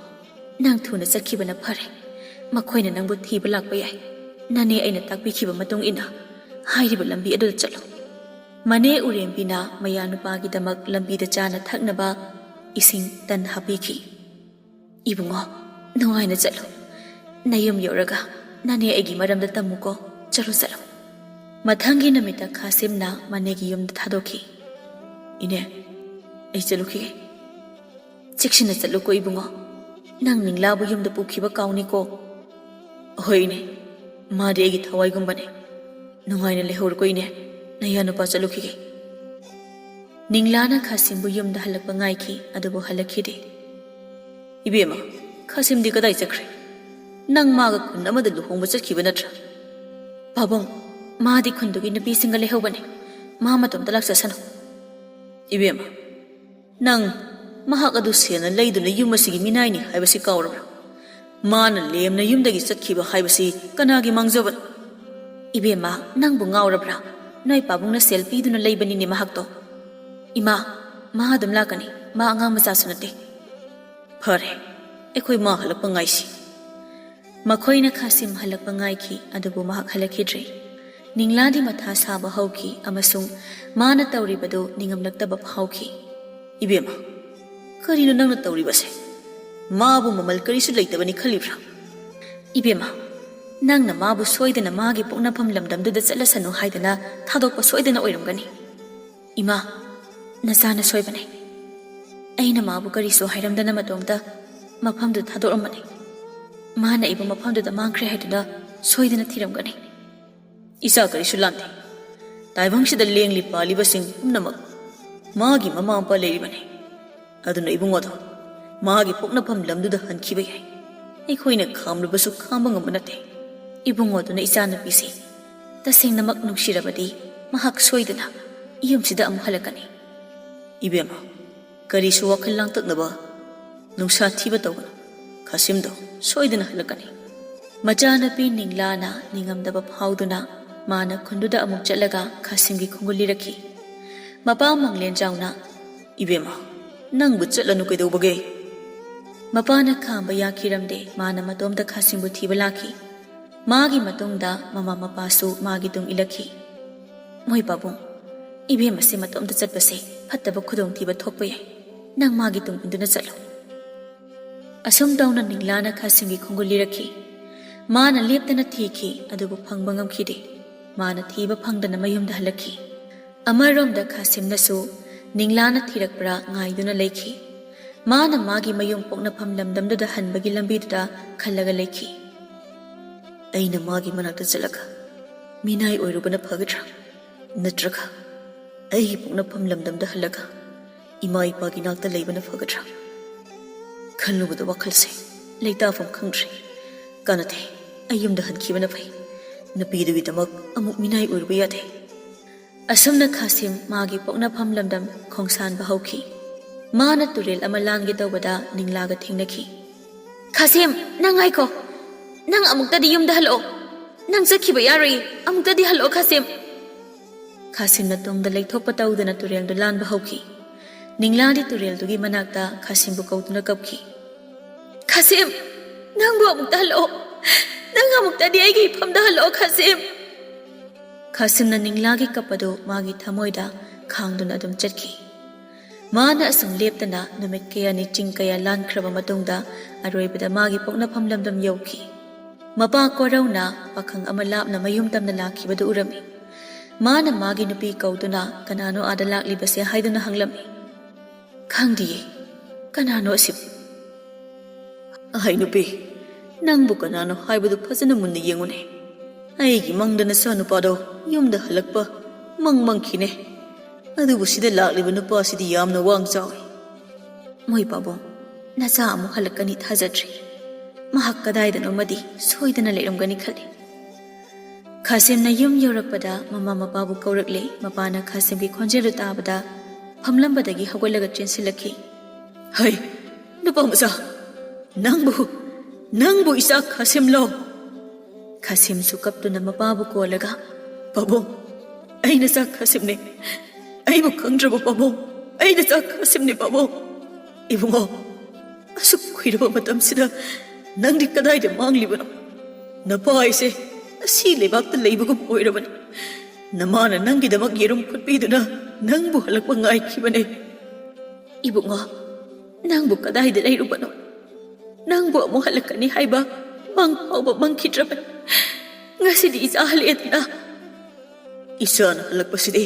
ꯅꯪ ꯊꯨꯅ ꯆꯠꯈꯤꯕꯅ ꯐꯔꯦ ꯃꯈꯣꯏꯅ ꯅꯪꯕꯨ ꯊꯤꯕ ꯂꯥꯛꯄ ꯌꯥꯏ ꯅꯅꯦ ꯑꯩꯅ ꯇꯥꯛꯄꯤꯈꯤꯕ ꯃꯇꯨꯡ ꯏꯟꯅ ꯍꯥꯏꯔꯤꯕ ꯂꯝꯕꯤ ꯑꯗꯨꯗ ꯆꯠꯂꯣ ꯃꯅꯦ ꯎꯔꯦꯝꯕꯤꯅ ꯃꯌꯥꯅꯨꯄꯥꯒꯤꯗꯃꯛ ꯂꯝꯕꯤꯗ ꯆꯥꯅ ꯊꯛꯅꯕ ꯏꯁꯤꯡ ꯇꯟ ꯍꯥꯞꯄꯤꯈꯤ ꯏꯕꯨꯡꯉꯣ ꯅꯨꯡꯉꯥꯏꯅ ꯆꯠꯂꯣ ꯅꯌꯨꯝ ꯌꯧꯔꯒ ꯅꯅꯦ ꯑꯩꯒꯤ ꯃꯔꯝꯗ ꯇꯝꯃꯨꯀꯣ ꯆꯠꯂꯣ ꯆꯠꯂꯣ ꯃꯊꯪꯒꯤ ꯅꯨꯃꯤꯠꯇ ꯈꯥꯁꯤꯝꯅ ꯃꯅꯦꯒꯤ ꯌꯨꯝꯗ ꯊꯥꯗꯣꯛꯈꯤ ꯏꯅꯦ ꯑꯩ ꯆꯠꯂꯨꯈꯤꯒꯦ ꯆꯦꯛꯁꯤꯟꯅ ꯆꯠꯂꯨꯀꯣ ꯏꯕꯨꯡꯉꯣ ꯅꯪ ꯅꯤꯡꯂꯥꯕꯨ ꯌꯨꯝꯗ ꯄꯨꯈꯤꯕ ꯀꯥꯎꯅꯤꯀꯣ ꯍꯣꯏꯅꯦ ꯃꯥꯗꯤ ꯑꯩꯒꯤ ꯊꯋꯥꯏꯒꯨꯝꯕꯅꯦ ꯅꯨꯡꯉꯥꯏꯅ ꯂꯩꯍꯧꯔꯨꯀꯣ ꯏꯅꯦ ꯅꯌꯥꯅꯨꯄꯥ ꯆꯠꯂꯨꯈꯤꯒꯦ ꯅꯤꯡꯂꯥꯅ ꯈꯥꯁꯤꯝꯕꯨ ꯌꯨꯝꯗ ꯍꯜꯂꯛꯄ ꯉꯥꯏꯈꯤ ꯑꯗꯨꯕꯨ ꯍꯜꯂꯛꯈꯤꯗꯦ ꯏꯕꯦꯝꯃ ꯈꯥꯁꯤꯝꯗꯤ ꯀꯗꯥꯏ ꯆꯠꯈ꯭ꯔꯦ ꯅꯪ ꯃꯥꯒ ꯈꯨꯟ ꯑꯃꯗ ꯂꯨꯍꯣꯡꯕ ꯆꯠꯈꯤꯕ ꯅꯠꯇ꯭ꯔꯥ ꯄꯥꯕꯨꯡ ꯃꯥꯗꯤ ꯈꯨꯟꯗꯨꯒꯤ ꯅꯨꯄꯤꯁꯤꯡꯒ ꯂꯩꯍꯧꯕꯅꯤ ꯃꯥ ꯃꯇꯣꯝꯇ ꯂꯥꯛꯆꯁꯅꯨ ꯏꯕꯦꯝꯃ ꯅꯪ ꯃꯍꯥꯛ ꯑꯗꯨ ꯁꯦꯜꯅ ꯂꯩꯗꯨꯅ ꯌꯨꯝ ꯑꯁꯤꯒꯤ ꯃꯤꯅꯥꯏꯅꯤ ꯍꯥꯏꯕꯁꯤ ꯀꯥꯎꯔꯕ꯭ꯔꯥ ꯃꯥꯅ ꯂꯦꯝꯅ ꯌꯨꯝꯗꯒꯤ ꯆꯠꯈꯤꯕ ꯍꯥꯏꯕꯁꯤ ꯀꯅꯥꯒꯤ ꯃꯥꯡꯖꯕꯅꯣ ꯏꯕꯦꯝꯃ ꯅꯪꯕꯨ ꯉꯥꯎꯔꯕ꯭ꯔꯥ ꯅꯣꯏ ꯄꯥꯕꯨꯡꯅ ꯁꯦꯜ ꯄꯤꯗꯨꯅ ꯂꯩꯕꯅꯤꯅꯦ ꯃꯍꯥꯛꯇꯣ ꯏꯃꯥ ꯃꯥ ꯑꯗꯨꯝ ꯂꯥꯛꯀꯅꯤ ꯃꯥ ꯑꯉꯥꯡ ꯃꯆꯥꯁꯨ ꯅꯠꯇꯦ ꯐꯔꯦ ꯑꯩꯈꯣꯏ ꯃꯥ ꯍꯜꯂꯛꯄ ꯉꯥꯏꯁꯤ ꯃꯈꯣꯏꯅ ꯈꯥꯁꯤꯝ ꯍꯜꯂꯛꯄ ꯉꯥꯏꯈꯤ ꯑꯗꯨꯕꯨ ꯃꯍꯥꯛ ꯍꯜꯂꯛꯈꯤꯗ꯭ꯔꯦ ꯅꯤꯡꯂꯥꯗꯤ ꯃꯊꯥ ꯁꯥꯕ ꯍꯧꯈꯤ ꯑꯃꯁꯨꯡ ꯃꯥꯅ ꯇꯧꯔꯤꯕꯗꯨ ꯅꯤꯡꯉꯝꯂꯛꯇꯕ ꯐꯥꯎꯈꯤ꯫ ꯏꯕꯦꯝꯃ, ꯀꯔꯤꯅꯣ ꯅꯪꯅ ꯇꯧꯔꯤꯕꯁꯦ? ꯃꯥꯕꯨ ꯃꯃꯜ ꯀꯔꯤꯁꯨ ꯂꯩꯇꯕꯅꯤ ꯈꯜꯂꯤꯕ꯭ꯔꯥ? ꯏꯕꯦꯝꯃ, ꯅꯪꯅ ꯃꯥꯕꯨ ꯁꯣꯏꯗꯅ ꯃꯥꯒꯤ ꯄꯣꯛꯅꯐꯝ ꯂꯝꯗꯝꯗꯨꯗ ꯆꯠꯂꯁꯅꯨ ꯍꯥꯏꯗꯅ ꯊꯥꯗꯣꯛꯄ ꯁꯣꯏꯗꯅ ꯑꯣꯏꯔꯝꯒꯅꯤ꯫ ꯏꯃꯥ, ꯅꯆꯥꯅ ꯁꯣꯏꯕꯅꯦ꯫ ꯑꯩꯅ ꯃꯥꯕꯨ ꯀꯔꯤꯁꯨ ꯍꯥꯏꯔꯝꯗꯅ ꯃꯇꯣꯝꯇ ꯃꯐꯝꯗꯨ ꯊꯥꯗꯣꯛꯑꯝꯕꯅꯤ꯫ ꯃꯥꯅ ꯑꯩꯕꯨ ꯃꯐꯝꯗꯨꯗ ꯃꯥꯡꯈ꯭ꯔꯦ ꯍꯥꯏꯗꯨꯅ ꯁꯣꯏꯗꯅ ꯊꯤꯔꯝꯒꯅꯤ꯫ ꯏꯆꯥ ꯀꯔꯤꯁꯨ ꯂꯥꯟꯗꯦ꯫ ꯇꯥꯏꯕꯪꯁꯤꯗ ꯂꯦꯡꯂꯤ ꯄꯥꯜꯂꯤꯕꯁꯤꯡ ꯄꯨꯝꯅꯃꯛ ꯃꯥꯒꯤ ꯃꯃꯥ ꯃꯄꯥ ꯂꯩꯔꯤꯕꯅꯤ꯫ ꯑꯗꯨꯅ ꯏꯕꯨꯡꯉꯣꯗꯣ ꯃꯥꯒꯤ ꯄꯣꯛꯅꯐꯝ ꯂꯝꯗꯨꯗ ꯍꯟꯈꯤꯕ ꯌꯥꯏ꯫ ꯑꯩꯈꯣꯏꯅ ꯈꯥꯝꯂꯨꯕꯁꯨ ꯈꯥꯝꯕ ꯉꯝꯕ ꯅꯠꯇꯦ꯫ ꯏꯕꯨꯡꯉꯣꯗꯨꯅ ꯏꯆꯥꯅꯨꯄꯤꯁꯤ ꯇꯁꯦꯡꯅꯃꯛ ꯅꯨꯡꯁꯤꯔꯕꯗꯤ ꯃꯍꯥꯛ ꯁꯣꯏꯗꯅ ꯌꯨꯝꯁꯤꯗ ꯑꯃꯨꯛ ꯍꯜꯂꯛꯀꯅꯤ꯫ ꯏꯕꯦꯝꯃ, ꯀꯔꯤꯁꯨ ꯋꯥꯈꯜ ꯂꯥꯡꯇꯛꯅꯕ ꯅꯨꯡꯁꯥ ꯊꯤꯕ ꯇꯧꯒꯅꯨ꯫ ꯈꯥꯁꯤꯝꯗꯣ ꯁꯣꯏꯗꯅ ꯍꯜꯂꯛꯀꯅꯤ꯫ ꯃꯆꯥꯅꯨꯄꯤ ꯅꯤꯡꯂꯥꯅ ꯅꯤꯡꯉꯝꯗꯕ ꯐꯥꯎꯗꯨꯅ ꯃꯥꯅ ꯈꯨꯟꯗꯨꯗ ꯑꯃꯨꯛ ꯆꯠꯂꯒ ꯈꯥꯁꯤꯝꯒꯤ ꯈꯣꯡꯒꯨꯜ ꯂꯤꯔꯛꯈꯤ꯫ ꯃꯄꯥ ꯃꯪꯂꯦꯟꯖꯥꯎꯅ ꯏꯕꯦꯝꯃ, ꯅꯪꯕꯨ ꯆꯠꯂꯅꯨ ꯀꯩꯗꯧꯕꯒꯦ? ꯃꯄꯥꯅ ꯈꯥꯝꯕ ꯌꯥꯈꯤꯔꯝꯗꯦ꯫ ꯃꯥꯅ ꯃꯇꯣꯝꯇ ꯈꯥꯁꯤꯝꯕꯨ ꯊꯤꯕ ꯂꯥꯛꯈꯤ꯫ ꯃꯥꯒꯤ ꯃꯇꯨꯡꯗ ꯃꯃꯥ ꯃꯄꯥꯁꯨ ꯃꯥꯒꯤ ꯇꯨꯡ ꯏꯜꯂꯛꯈꯤ꯫ ꯃꯣꯏ ꯄꯥꯕꯨꯡ, ꯏꯕꯦꯝ ꯑꯁꯤ ꯃꯇꯣꯝꯇ ꯆꯠꯄꯁꯦ ꯐꯠꯇꯕ ꯈꯨꯗꯣꯡꯊꯤꯕ ꯊꯣꯛꯄ ꯌꯥꯏ꯫ ꯅꯪ ꯃꯥꯒꯤ ꯇꯨꯡ ꯏꯟꯗꯨꯅ ꯆꯠꯂꯣ꯫ ꯑꯁꯨꯝ ꯇꯧꯅ ꯅꯤꯡꯂꯥꯅ ꯈꯥꯁꯤꯝꯒꯤ ꯈꯣꯡꯒꯨꯜ ꯂꯤꯔꯛꯈꯤ꯫ ꯃꯥꯅ ꯂꯦꯞꯇꯅ ꯊꯤꯈꯤ, ꯑꯗꯨꯕꯨ ꯐꯪꯕ ꯉꯝꯈꯤꯗꯦ꯫ ꯃꯥꯅ ꯊꯤꯕ ꯐꯪꯗꯅ ꯃꯌꯨꯝꯗ ꯍꯜꯂꯛꯈꯤ꯫ ꯑꯃꯔꯣꯝꯗ ꯈꯥꯁꯤꯝꯅꯁꯨ ꯅꯤꯡꯂꯥꯅ ꯊꯤꯔꯛꯄ꯭ꯔꯥ ꯉꯥꯏꯗꯨꯅ ꯂꯩꯈꯤ꯫ ꯃꯥꯅ ꯃꯥꯒꯤ ꯃꯌꯨꯝ ꯄꯣꯛꯅꯐꯝ ꯂꯝꯗꯝꯗꯨꯗ ꯍꯟꯕꯒꯤ ꯂꯝꯕꯤꯗꯨꯗ ꯈꯜꯂꯒ ꯂꯩꯈꯤ꯫ ꯑꯩꯅ ꯃꯥꯒꯤ ꯃꯅꯥꯛꯇ ꯆꯠꯂꯒ ꯃꯤꯅꯥꯏ ꯑꯣꯏꯔꯨꯕꯅ ꯐꯒꯗ꯭ꯔꯥ? ꯅꯠꯇ꯭ꯔꯒ ꯑꯩꯒꯤ ꯄꯣꯛꯅꯐꯝ ꯂꯝꯗꯝꯗ ꯍꯜꯂꯒ ꯏꯃꯥ ꯏꯄꯥꯒꯤ ꯅꯥꯛꯇ ꯂꯩꯕꯅ ꯐꯒꯗ꯭ꯔꯥ? ꯈꯜꯂꯨꯕꯗ ꯋꯥꯈꯜꯁꯦ ꯂꯩꯇꯥꯐꯝ ꯈꯪꯗ꯭ꯔꯦ꯫ ꯀꯥꯟꯅꯗꯦ, ꯑꯩ ꯌꯨꯝꯗ ꯍꯟꯈꯤꯕꯅ ꯐꯩ꯫ ꯅꯨꯄꯤꯗꯨꯒꯤꯗꯃꯛ ꯑꯃꯨꯛ ꯃꯤꯅꯥꯏ ꯑꯣꯏꯔꯨꯕ ꯌꯥꯗꯦ꯫ ꯑꯁꯨꯝꯅ ꯈꯥꯁꯤꯝ ꯃꯥꯒꯤ ꯄꯣꯛꯅꯐꯝ ꯂꯝꯗꯝ ꯈꯣꯡꯁꯥꯟꯕ ꯍꯧꯈꯤ꯫ ꯃꯥꯅ ꯇꯨꯔꯦꯜ ꯑꯃ ꯂꯥꯟꯒꯦ ꯇꯧꯕꯗ ꯅꯤꯡꯂꯥꯒ ꯊꯦꯡꯅꯈꯤ꯫ ꯈꯥꯁꯤꯝ, ꯅꯪ ꯉꯥꯏꯈꯣ꯫ ꯅꯪ ꯑꯃꯨꯛꯇꯗꯤ ꯌꯨꯝꯗ ꯍꯜꯂꯛꯑꯣ꯫ ꯅꯪ ꯆꯠꯈꯤꯕ ꯌꯥꯔꯣꯏꯌꯦ꯫ ꯑꯃꯨꯛꯇꯗꯤ ꯍꯜꯂꯛꯑꯣ ꯈꯥꯁꯤꯝ꯫ ꯈꯥꯁꯤꯝꯅ ꯇꯨꯡꯗ ꯂꯩꯊꯣꯛꯄ ꯇꯧꯗꯅ ꯇꯨꯔꯦꯜꯗꯨ ꯂꯥꯟꯕ ꯍꯧꯈꯤ꯫ ꯅꯤꯡꯂꯥꯗꯤ ꯇꯨꯔꯦꯜꯗꯨꯒꯤ ꯃꯅꯥꯛꯇ ꯈꯥꯁꯤꯝꯕꯨ ꯀꯧꯗꯨꯅ ꯀꯞꯈꯤ꯫ ꯈꯥꯁꯤꯝ, ꯅꯪꯕꯨ ꯑꯃꯨꯛꯇ ꯍꯜꯂꯛꯑꯣ꯫ ꯅꯪ ꯑꯃꯨꯛꯇꯗꯤ ꯑꯩꯒꯤ ꯏꯐꯝꯗ ꯍꯜꯂꯛꯑꯣ ꯈꯥꯁꯤꯝ꯫ ꯈꯥꯁꯤꯝꯅ ꯅꯤꯡꯂꯥꯒꯤ ꯀꯞꯄꯗꯨ ꯃꯥꯒꯤ ꯊꯃꯣꯏꯗ ꯈꯥꯡꯗꯨꯅ ꯑꯗꯨꯝ ꯆꯠꯈꯤ꯫ ꯃꯥꯅ ꯑꯁꯨꯝ ꯂꯦꯞꯇꯅ ꯅꯨꯃꯤꯠ ꯀꯌꯥꯅꯤ ꯆꯤꯡ ꯀꯌꯥ ꯂꯥꯟꯈ꯭ꯔꯕ ꯃꯇꯨꯡꯗ ꯑꯔꯣꯏꯕꯗ ꯃꯥꯒꯤ ꯄꯣꯛꯅꯐꯝ ꯂꯝꯗꯝ ꯌꯧꯈꯤ꯫ ꯃꯄꯥ ꯀꯣꯔꯧꯅ ꯄꯥꯈꯪ ꯑꯃ ꯂꯥꯞꯅ ꯃꯌꯨꯝ ꯇꯝꯅ ꯂꯥꯛꯈꯤꯕꯗꯨ ꯎꯔꯝꯃꯤ꯫ ꯃꯥꯅ ꯃꯥꯒꯤ ꯅꯨꯄꯤ ꯀꯧꯗꯨꯅ ꯀꯅꯥꯅꯣ ꯑꯥꯗ ꯂꯥꯛꯂꯤꯕꯁꯦ ꯍꯥꯏꯗꯨꯅ ꯍꯪꯂꯝꯃꯤ꯫ ꯈꯪꯗꯤꯌꯦ, ꯀꯅꯥꯅꯣ ꯑꯁꯤꯕꯨ? ꯑꯍꯩ ꯅꯨꯄꯤ, ꯅꯪꯕꯨ ꯀꯅꯥꯅꯣ ꯍꯥꯏꯕꯗꯨ ꯐꯖꯅ ꯃꯨꯟꯅ ꯌꯦꯡꯉꯨꯅꯦ꯫ ꯑꯩꯒꯤ ꯃꯪꯗ ꯅꯆꯥ ꯅꯨꯄꯥꯗꯣ ꯌꯨꯝꯗ ꯍꯜꯂꯛꯄ ꯃꯪꯈꯤꯅꯦ꯫ ꯑꯗꯨꯕꯨ ꯁꯤꯗ ꯂꯥꯛꯂꯤꯕ ꯅꯨꯄꯥꯁꯤꯗꯤ ꯌꯥꯝꯅ ꯋꯥꯡ ꯆꯥꯎꯏ꯫ ꯃꯣꯏ ꯄꯥꯕꯨꯡ, ꯅꯆꯥ ꯑꯃꯨꯛ ꯍꯜꯂꯛꯀꯅꯤ ꯊꯥꯖꯗ꯭ꯔꯤ꯫ ꯃꯍꯥꯛ ꯀꯗꯥꯏꯗꯅꯣꯃꯗꯤ ꯁꯣꯏꯗꯅ ꯂꯩꯔꯝꯒꯅꯤ ꯈꯜꯂꯤ꯫ ꯈꯥꯁꯤꯝꯅ ꯌꯨꯝ ꯌꯧꯔꯛꯄꯗ ꯃꯃꯥ ꯃꯄꯥꯕꯨ ꯀꯧꯔꯛꯂꯦ꯫ ꯃꯄꯥꯅ ꯈꯥꯁꯤꯝꯒꯤ ꯈꯣꯟꯖꯦꯜꯗꯨ ꯇꯥꯕꯗ ꯐꯝꯂꯝꯕꯗꯒꯤ ꯍꯧꯒꯠꯂꯒ ꯆꯦꯟꯁꯤꯜꯂꯛꯈꯤ꯫ ꯍꯩ, ꯅꯨꯄꯥ ꯃꯆꯥ, ꯅꯪꯕꯨ ꯏꯆꯥ ꯈꯥꯁꯤꯝꯂꯣ? ꯈꯥꯁꯤꯝꯁꯨ ꯀꯞꯇꯨꯅ ꯃꯄꯥꯕꯨ ꯀꯣꯜꯂꯒ, ꯄꯥꯕꯨꯡ, ꯑꯩ ꯅꯆꯥ ꯈꯥꯁꯤꯝꯅꯦ꯫ ꯑꯩꯕꯨ ꯈꯪꯗ꯭ꯔꯕ ꯄꯥꯕꯨꯡ? ꯑꯩ ꯅꯆꯥ ꯈꯥꯁꯤꯝꯅꯦ ꯄꯥꯕꯨꯡ꯫ ꯏꯕꯨꯡꯉꯣ, ꯑꯁꯨꯛ ꯀꯨꯏꯔꯕ ꯃꯇꯝꯁꯤꯗ ꯅꯪꯗꯤ ꯀꯗꯥꯏꯗ ꯃꯥꯡꯂꯤꯕꯅꯣ? ꯅꯄꯥ ꯑꯩꯁꯦ ꯑꯁꯤ ꯂꯩꯕꯥꯛꯇ ꯂꯩꯕꯒꯨꯝ ꯑꯣꯏꯔꯕꯅꯤ꯫ ꯅꯃꯥꯅ ꯅꯪꯒꯤꯗꯃꯛ ꯌꯦꯔꯨꯝ ꯐꯨꯠꯄꯤꯗꯨꯅ ꯅꯪꯕꯨ ꯍꯜꯂꯛꯄ ꯉꯥꯏꯈꯤꯕꯅꯦ꯫ ꯏꯕꯨꯡꯉꯣ, ꯅꯪꯕꯨ ꯀꯗꯥꯏꯗ ꯂꯩꯔꯨꯕꯅꯣ? ꯅꯪꯕꯨ ꯑꯃꯨꯛ ꯍꯜꯂꯛꯀꯅꯤ ꯍꯥꯏꯕ ꯃꯪ ꯐꯥꯎꯕ ꯃꯪꯈꯤꯗ꯭ꯔꯕꯅꯤ꯫ ꯉꯁꯤꯗꯤ ꯏꯆꯥ ꯍꯜꯂꯛꯑꯦꯗꯅ꯫ ꯏꯆꯥꯅ ꯍꯜꯂꯛꯄꯁꯤꯗꯤ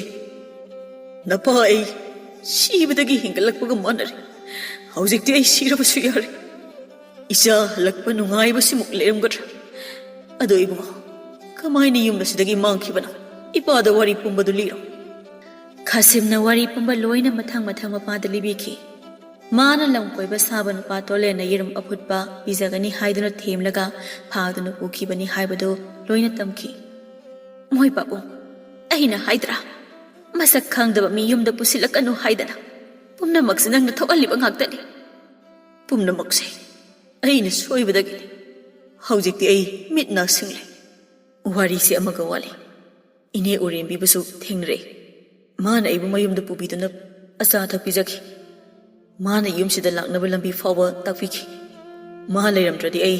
ꯅꯄꯥ ꯑꯩ ꯁꯤꯕꯗꯒꯤ ꯍꯤꯡꯒꯠꯂꯛꯄꯒ ꯃꯥꯟꯅꯔꯦ꯫ ꯍꯧꯖꯤꯛꯇꯤ ꯑꯩ ꯁꯤꯔꯕꯁꯨ ꯌꯥꯔꯦ꯫ ꯏꯆꯥ ꯍꯜꯂꯛꯄ ꯅꯨꯡꯉꯥꯏꯕꯁꯤꯃꯨꯛ ꯂꯩꯔꯝꯒꯗ꯭ꯔꯥ? ꯑꯗꯣ ꯏꯕꯨꯡꯉꯣ, ꯀꯃꯥꯏꯅ ꯌꯨꯝ ꯑꯁꯤꯗꯒꯤ ꯃꯥꯡꯈꯤꯕꯅꯣ? ꯏꯄꯥꯗ ꯋꯥꯔꯤ ꯄꯨꯝꯕꯗꯨ ꯂꯤꯔꯣ꯫ ꯈꯥꯁꯤꯝꯅ ꯋꯥꯔꯤ ꯄꯨꯝꯕ ꯂꯣꯏꯅ ꯃꯊꯪ ꯃꯄꯥꯗ ꯂꯤꯕꯤꯈꯤ꯫ ꯃꯥꯅ ꯂꯝ ꯀꯣꯏꯕ ꯁꯥꯕ ꯅꯨꯄꯥ ꯇꯣꯂꯦꯟꯅ ꯌꯦꯔꯨꯝ ꯑꯐꯨꯠꯄ ꯄꯤꯖꯒꯅꯤ ꯍꯥꯏꯗꯨꯅ ꯊꯦꯝꯂꯒ ꯐꯥꯗꯨꯅ ꯄꯨꯈꯤꯕꯅꯤ ꯍꯥꯏꯕꯗꯨ ꯂꯣꯏꯅ ꯇꯝꯈꯤ꯫ ꯃꯣꯏ ꯄꯥꯕꯨꯡ, ꯑꯩꯅ ꯍꯥꯏꯗ꯭ꯔꯥ, ꯃꯁꯛ ꯈꯪꯗꯕ ꯃꯤ ꯌꯨꯝꯗ ꯄꯨꯁꯤꯜꯂꯛꯀꯅꯨ ꯍꯥꯏꯗꯅ꯫ ꯄꯨꯝꯅꯃꯛꯁꯦ ꯅꯪꯅ ꯊꯣꯛꯍꯜꯂꯤꯕ ꯉꯥꯛꯇꯅꯤ꯫ ꯄꯨꯝꯅꯃꯛꯁꯦ ꯑꯩꯅ ꯁꯣꯏꯕꯗꯒꯤꯅꯤ꯫ ꯍꯧꯖꯤꯛꯇꯤ ꯑꯩ ꯃꯤꯠ ꯅꯥ ꯁꯤꯡꯂꯦ꯫ ꯋꯥꯔꯤꯁꯦ ꯑꯃꯒ ꯋꯥꯠꯂꯤ꯫ ꯏꯅꯦ ꯎꯔꯦꯝꯕꯤꯕꯨꯁꯨ ꯊꯦꯡꯅꯔꯦ꯫ ꯃꯥꯅ ꯑꯩꯕꯨ ꯃꯌꯨꯝꯗ ꯄꯨꯕꯤꯗꯨꯅ ꯑꯆꯥ ꯑꯊꯛ ꯄꯤꯖꯈꯤ꯫ ꯃꯥꯅ ꯌꯨꯝꯁꯤꯗ ꯂꯥꯛꯅꯕ ꯂꯝꯕꯤ ꯐꯥꯎꯕ ꯇꯥꯛꯄꯤꯈꯤ꯫ ꯃꯥ ꯂꯩꯔꯝꯗ꯭ꯔꯗꯤ ꯑꯩ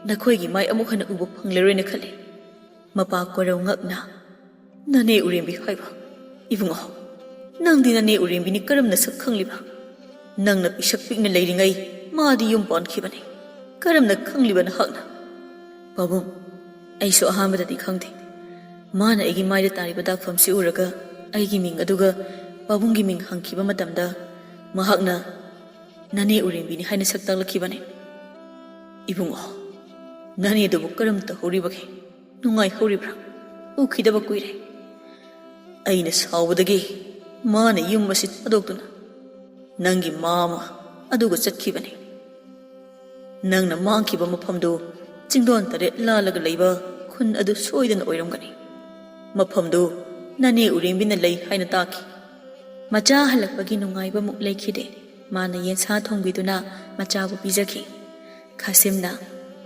ꯅꯈꯣꯏꯒꯤ ꯃꯥꯏ ꯑꯃꯨꯛ ꯍꯟꯅ ꯎꯕ ꯐꯪꯂꯔꯣꯏꯅ ꯈꯜꯂꯤ꯫ ꯃꯄꯥ ꯀꯣꯔꯧ ꯉꯛꯅ Nane Urimbi Haiba, Ibungo, Nandi Nane Urimbini Karam Nasa Kangliba, Nang na Bishop Pigna Lady Ngay, Madi Yumpon Kibani, Karam na Kangliban Hagna. Babum, I saw Hamada di Kangti. Mana Igi Maida Taribadak from Siuraga, I giming Aduga, Babum giming Hankiba Madamda, Mahagna, Nane Urimbini Hainasak Kibani. Ibungo, Nani the Bukaram to Horibaki, Nungai Horibra, Ukidabakuire. Aina Sawadagi, Mana Yumasit Adokuna, Nangi Mama, Aduga Satkibani. Nang na monkey ba mapamdo, Jingdon Tare Lalaga Labor, Kun Adu Soidan Oirangani. Mapamdo, Nani Urimbin the Lay Hainataki. Maja Halakbagi Nungaiba Muk Lakide, Mana Yensa Tongbiduna, Majabu Bizaki. Kasimna,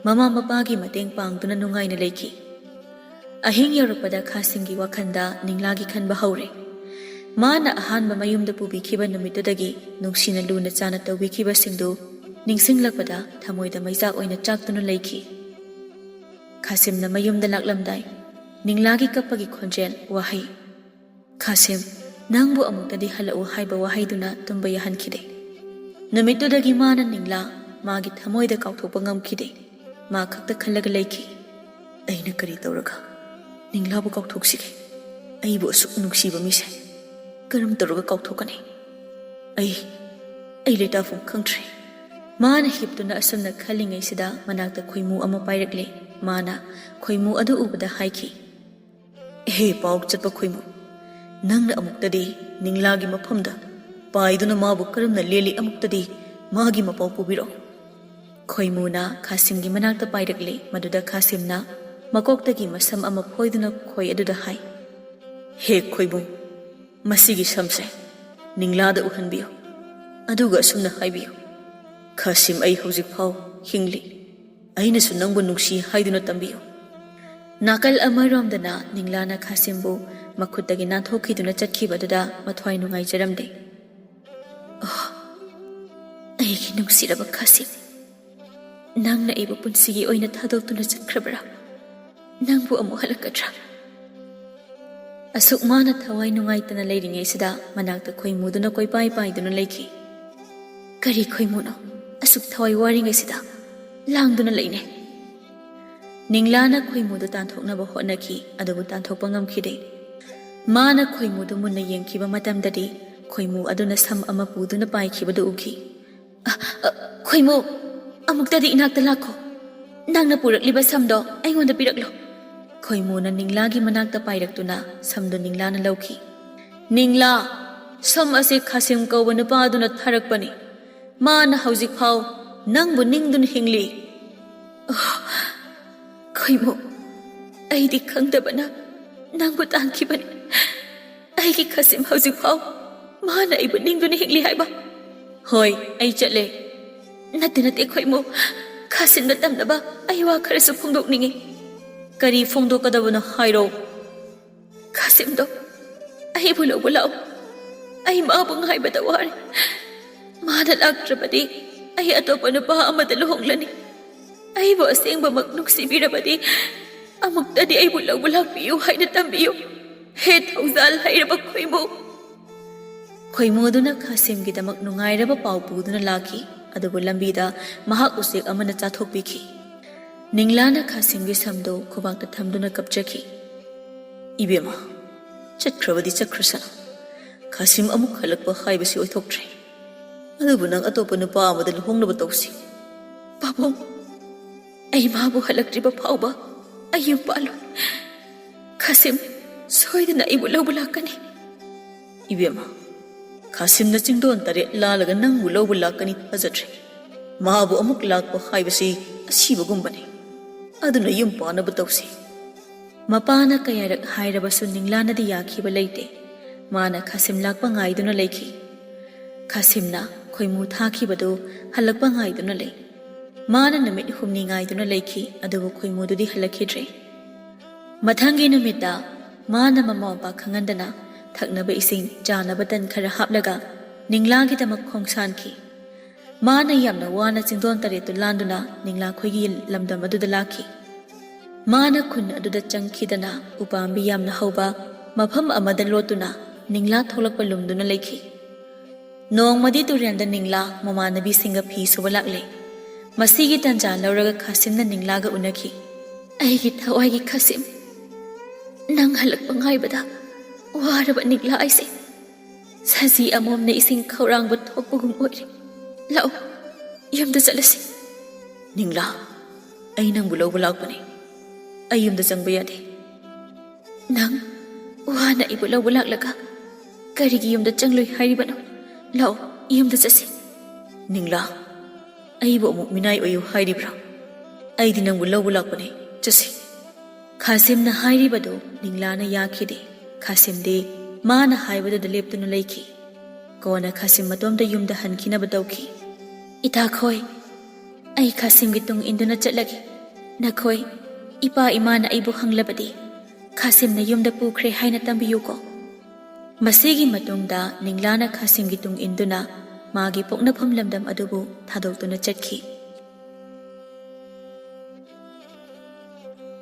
Mama Mabagi Mateng Pang Duna Nungai Laki. Ahing Europada Kasimgi Wakanda, Ninglagi Kan Bahaure. Mana Ahan Mamayum the Pubi Kiba Numitadagi, Nuxina Luna Zanata Wikiba Singdo. Ningsing lakpada thamoy da maizak oina chaktuna leiki. Kasim na mayum da laklamday, ninglagi kapagi khonjel wahay. Kasim, nangbu amugtadi halau haiba wahay duna tumbayahan kide. Namito da gimana ningla, magi thamoy da kauthopangam kide. Ma kakta khalaga leiki. Ay na kari tauraga. Ningla bu kauthoksige. Ay bu asuk nuksiba mise. Karam tauraga kauthokane. Ay leta fung kangtre. Mana hiptuna asumna khalingay sida manakta khoimu ama pairakle mana khoimu adu ubada haiki he pauk chatpa khoimu nangna amuktadi ninglagi maphamda paiduna mabu karamna leli amuktadi magi mapau pubiro khoimu na khasimgi manakta pairakle maduda khasimna makoktagi masam ama phoiduna khoi aduda hai he khoibu masigi samse ninglada uhanbiyo aduga asumna haibiyo Kasim ay hauzik pau hingli ay na sunang bunungsi haiduna tambiyo. Nakal amarom dana ninglana Kasimbo makutagi nathoki duna chatkiba dada mathoy nungay jaramde. Oh, ay kinungsiraba Kasim. Nang na iba punsigi oy nathadok duna chatkrabara. Nang bu amo halakadra. Asuk mana thaway nungay tana layringay sida manakta koy muduna koy pai duna layki. Kari koy muno. Asuk thawai waring ay sida, lang doon na laine. Ninglana ko'y mudo tanthok na bahot na ki, adobo tanthok pangam kide. Mana ko'y mudo mo na yang kiba matam dadi, ko'y mu ado na sam ama pudo na pai kiba do uki. Ko'y mu, amuk dadi inagtala ko. Nang napurak liba sam do, ay ngonda piraklo. Ko'y mu na ninglagi managta pairak to na, sam do ningla na lauki. Ningla, sam ase Kasim ko ba na pa do na tharak pa ni. Mana hauzik pau nang buning dun hingli. Koy mo, ay di kang dabana nang butan ki bani. Ay ki Kasim hauzik pau mana ay buning dun hingli hay ba? Hoy, ay chatle. Natinati koy mo, Kasim na tam na ba ay wakar sa pungdok ningi. Kari pungdok ka daw na hayro. Kasim do, ay bulaw-bulaw. Ay maabang hay batawari. Madalag trabadi, ay ato pa na pa ang madaluhong lani. Ay bo asing ba magnuksibira badi, ang magtadi ay bulag-bulag piyo hay na tambiyo. Het hauzal hay rabag ko'y mo. Ko'y mo doon na Kasim kita magnungay raba paupo doon na laki, adobo lambida mahak usik ang manachathok biki. Ningla na Kasim gisamdo kubang tatam doon na kapjaki. Ibema, chakrabadi chakrasana. Kasim amuk halak pa hay basi oy thoktre. Ano ba nang ato pa na pa madaluhong na batawsi? Babong, ay mabu halagri ba pao ba? Ay yung palo. Kasim, soy na ibulaw-bulaw ka ni. Ibema, Kasim na Jingdon tari lalaga nang bulaw-bulaw ka ni hazadri. Mabu amuk lag pa hay basi asiba gumbani. Ado na yung pa na batawsi. Mapana kaya hay rabasun ningla na diyaki ba layte. Mana Kasim lag pa ngay doon na layki. Kasim na ko'y mu thaki bado halak pa ngay doon na lay. Mana namit humni ngay doon na layki adobo ko'y mu dudi halakidre. Mathangi namit da, mana mamaw pa kangandana thak na ba ising jana batan kara haplaga ninglagi da magkongsan ki. Mana yam na wana Jingdon tari to landuna ningla ko'y gi lamdam adu da laki. Mana kun adu da changki dana upambi yam na hauba ꯃꯐꯝ ꯑꯃꯗ ꯂꯣꯠꯇꯨꯅ ꯅꯤꯡꯂꯥ ꯊꯣꯛꯂꯛꯄ ꯂꯨꯝꯗꯨꯅ ꯂꯩꯈꯤ꯫ ꯅꯣꯡꯃꯗꯤ ꯇꯨꯔꯦꯜꯗ ꯅꯤꯡꯂꯥ ꯃꯃꯥꯟꯅꯕꯤꯁꯤꯡꯒ ꯐꯤ ꯁꯨꯕ ꯂꯥꯛꯂꯦ꯫ ꯃꯁꯤꯒꯤ ꯇꯟꯖꯥ ꯂꯧꯔꯒ ꯈꯥꯁꯤꯝꯅ ꯅꯤꯡꯂꯥꯒ ꯎꯅꯈꯤ꯫ "ꯑꯩꯒꯤ ꯊꯋꯥꯏꯒꯤ ꯈꯥꯁꯤꯝ, ꯅꯪ ꯍꯜꯂꯛꯄ ꯉꯥꯏꯕꯗ ꯋꯥꯔꯕ ꯅꯤꯡꯂꯥ ꯑꯩꯁꯦ ꯁꯖꯤ ꯑꯃꯣꯝꯅ ꯏꯁꯤꯡ ꯈꯧꯔꯥꯡꯕ ꯊꯣꯛꯄꯒꯨꯝ ꯑꯣꯏꯔꯦ꯫ ꯂꯥꯛꯑꯣ, ꯌꯨꯝꯗ ꯆꯠꯂꯁꯤ." "ꯅꯤꯡꯂꯥ, ꯑꯩ ꯅꯪꯕꯨ ꯂꯧꯕ ꯂꯥꯛꯄꯅꯤ꯫ ꯑꯩ ꯌꯨꯝꯗ ꯆꯪꯕ ꯌꯥꯗꯦ." "ꯅꯪ ꯋꯥꯅ ꯑꯩꯕꯨ ꯂꯧꯕ ꯂꯥꯛꯂꯒ ꯀꯔꯤꯒꯤ ꯌꯨꯝꯗ ꯆꯪꯂꯣꯏ ꯍꯥꯏꯔꯤꯕꯅꯣ? ꯂꯥꯛꯑꯣ, ꯌꯨꯝꯗ ꯆꯠꯁꯤ." "ꯅꯤꯡꯂꯥ, ꯑꯩꯕꯨ ꯑꯃꯨꯛ ꯃꯤꯅꯥꯏ ꯑꯣꯏꯌꯨ ꯍꯥꯏꯔꯤꯕ꯭ꯔꯥ? ꯑꯩꯗꯤ ꯅꯪꯕꯨ ꯂꯧꯕ ꯂꯥꯛꯄꯅꯤ, ꯆꯠꯁꯤ." ꯈꯥꯁꯤꯝꯅ ꯍꯥꯏꯔꯤꯕꯗꯨ ꯅꯤꯡꯂꯥꯅ ꯌꯥꯈꯤꯗꯦ꯫ ꯈꯥꯁꯤꯝꯗꯤ ꯃꯥꯅ ꯍꯥꯏꯕꯗꯨꯗ ꯂꯦꯞꯇꯨꯅ ꯂꯩꯈꯤ꯫ ꯀꯣꯟꯅ ꯈꯥꯁꯤꯝ ꯃꯇꯣꯝꯇ ꯌꯨꯝꯗ ꯍꯟꯈꯤꯅꯕ ꯇꯧꯈꯤ꯫ "ꯏꯇꯥꯈꯣꯏ, ꯑꯩ ꯈꯥꯁꯤꯝꯒꯤ ꯇꯨꯡ ꯏꯟꯗꯨꯅ ꯆꯠꯂꯒꯦ꯫ ꯅꯈꯣꯏ ꯏꯄꯥ ꯏꯃꯥꯅ ꯑꯩꯕꯨ ꯍꯪꯂꯕꯗꯤ ꯈꯥꯁꯤꯝꯅ ꯌꯨꯝꯗ ꯄꯨꯈ꯭ꯔꯦ ꯍꯥꯏꯅ ꯇꯝꯕꯤꯌꯨꯀꯣ." ꯃꯁꯤꯒꯤ ꯃꯇꯨꯡꯗ ꯅꯤꯡꯂꯥꯅ ꯈꯥꯁꯤꯝꯒꯤ ꯇꯨꯡ ꯏꯟꯗꯨꯅ ꯃꯥꯒꯤ ꯄꯣꯛꯅꯐꯝ ꯂꯝꯗꯝ ꯑꯗꯨꯕꯨ ꯊꯥꯗꯣꯛꯇꯨꯅ ꯆꯠꯈꯤ꯫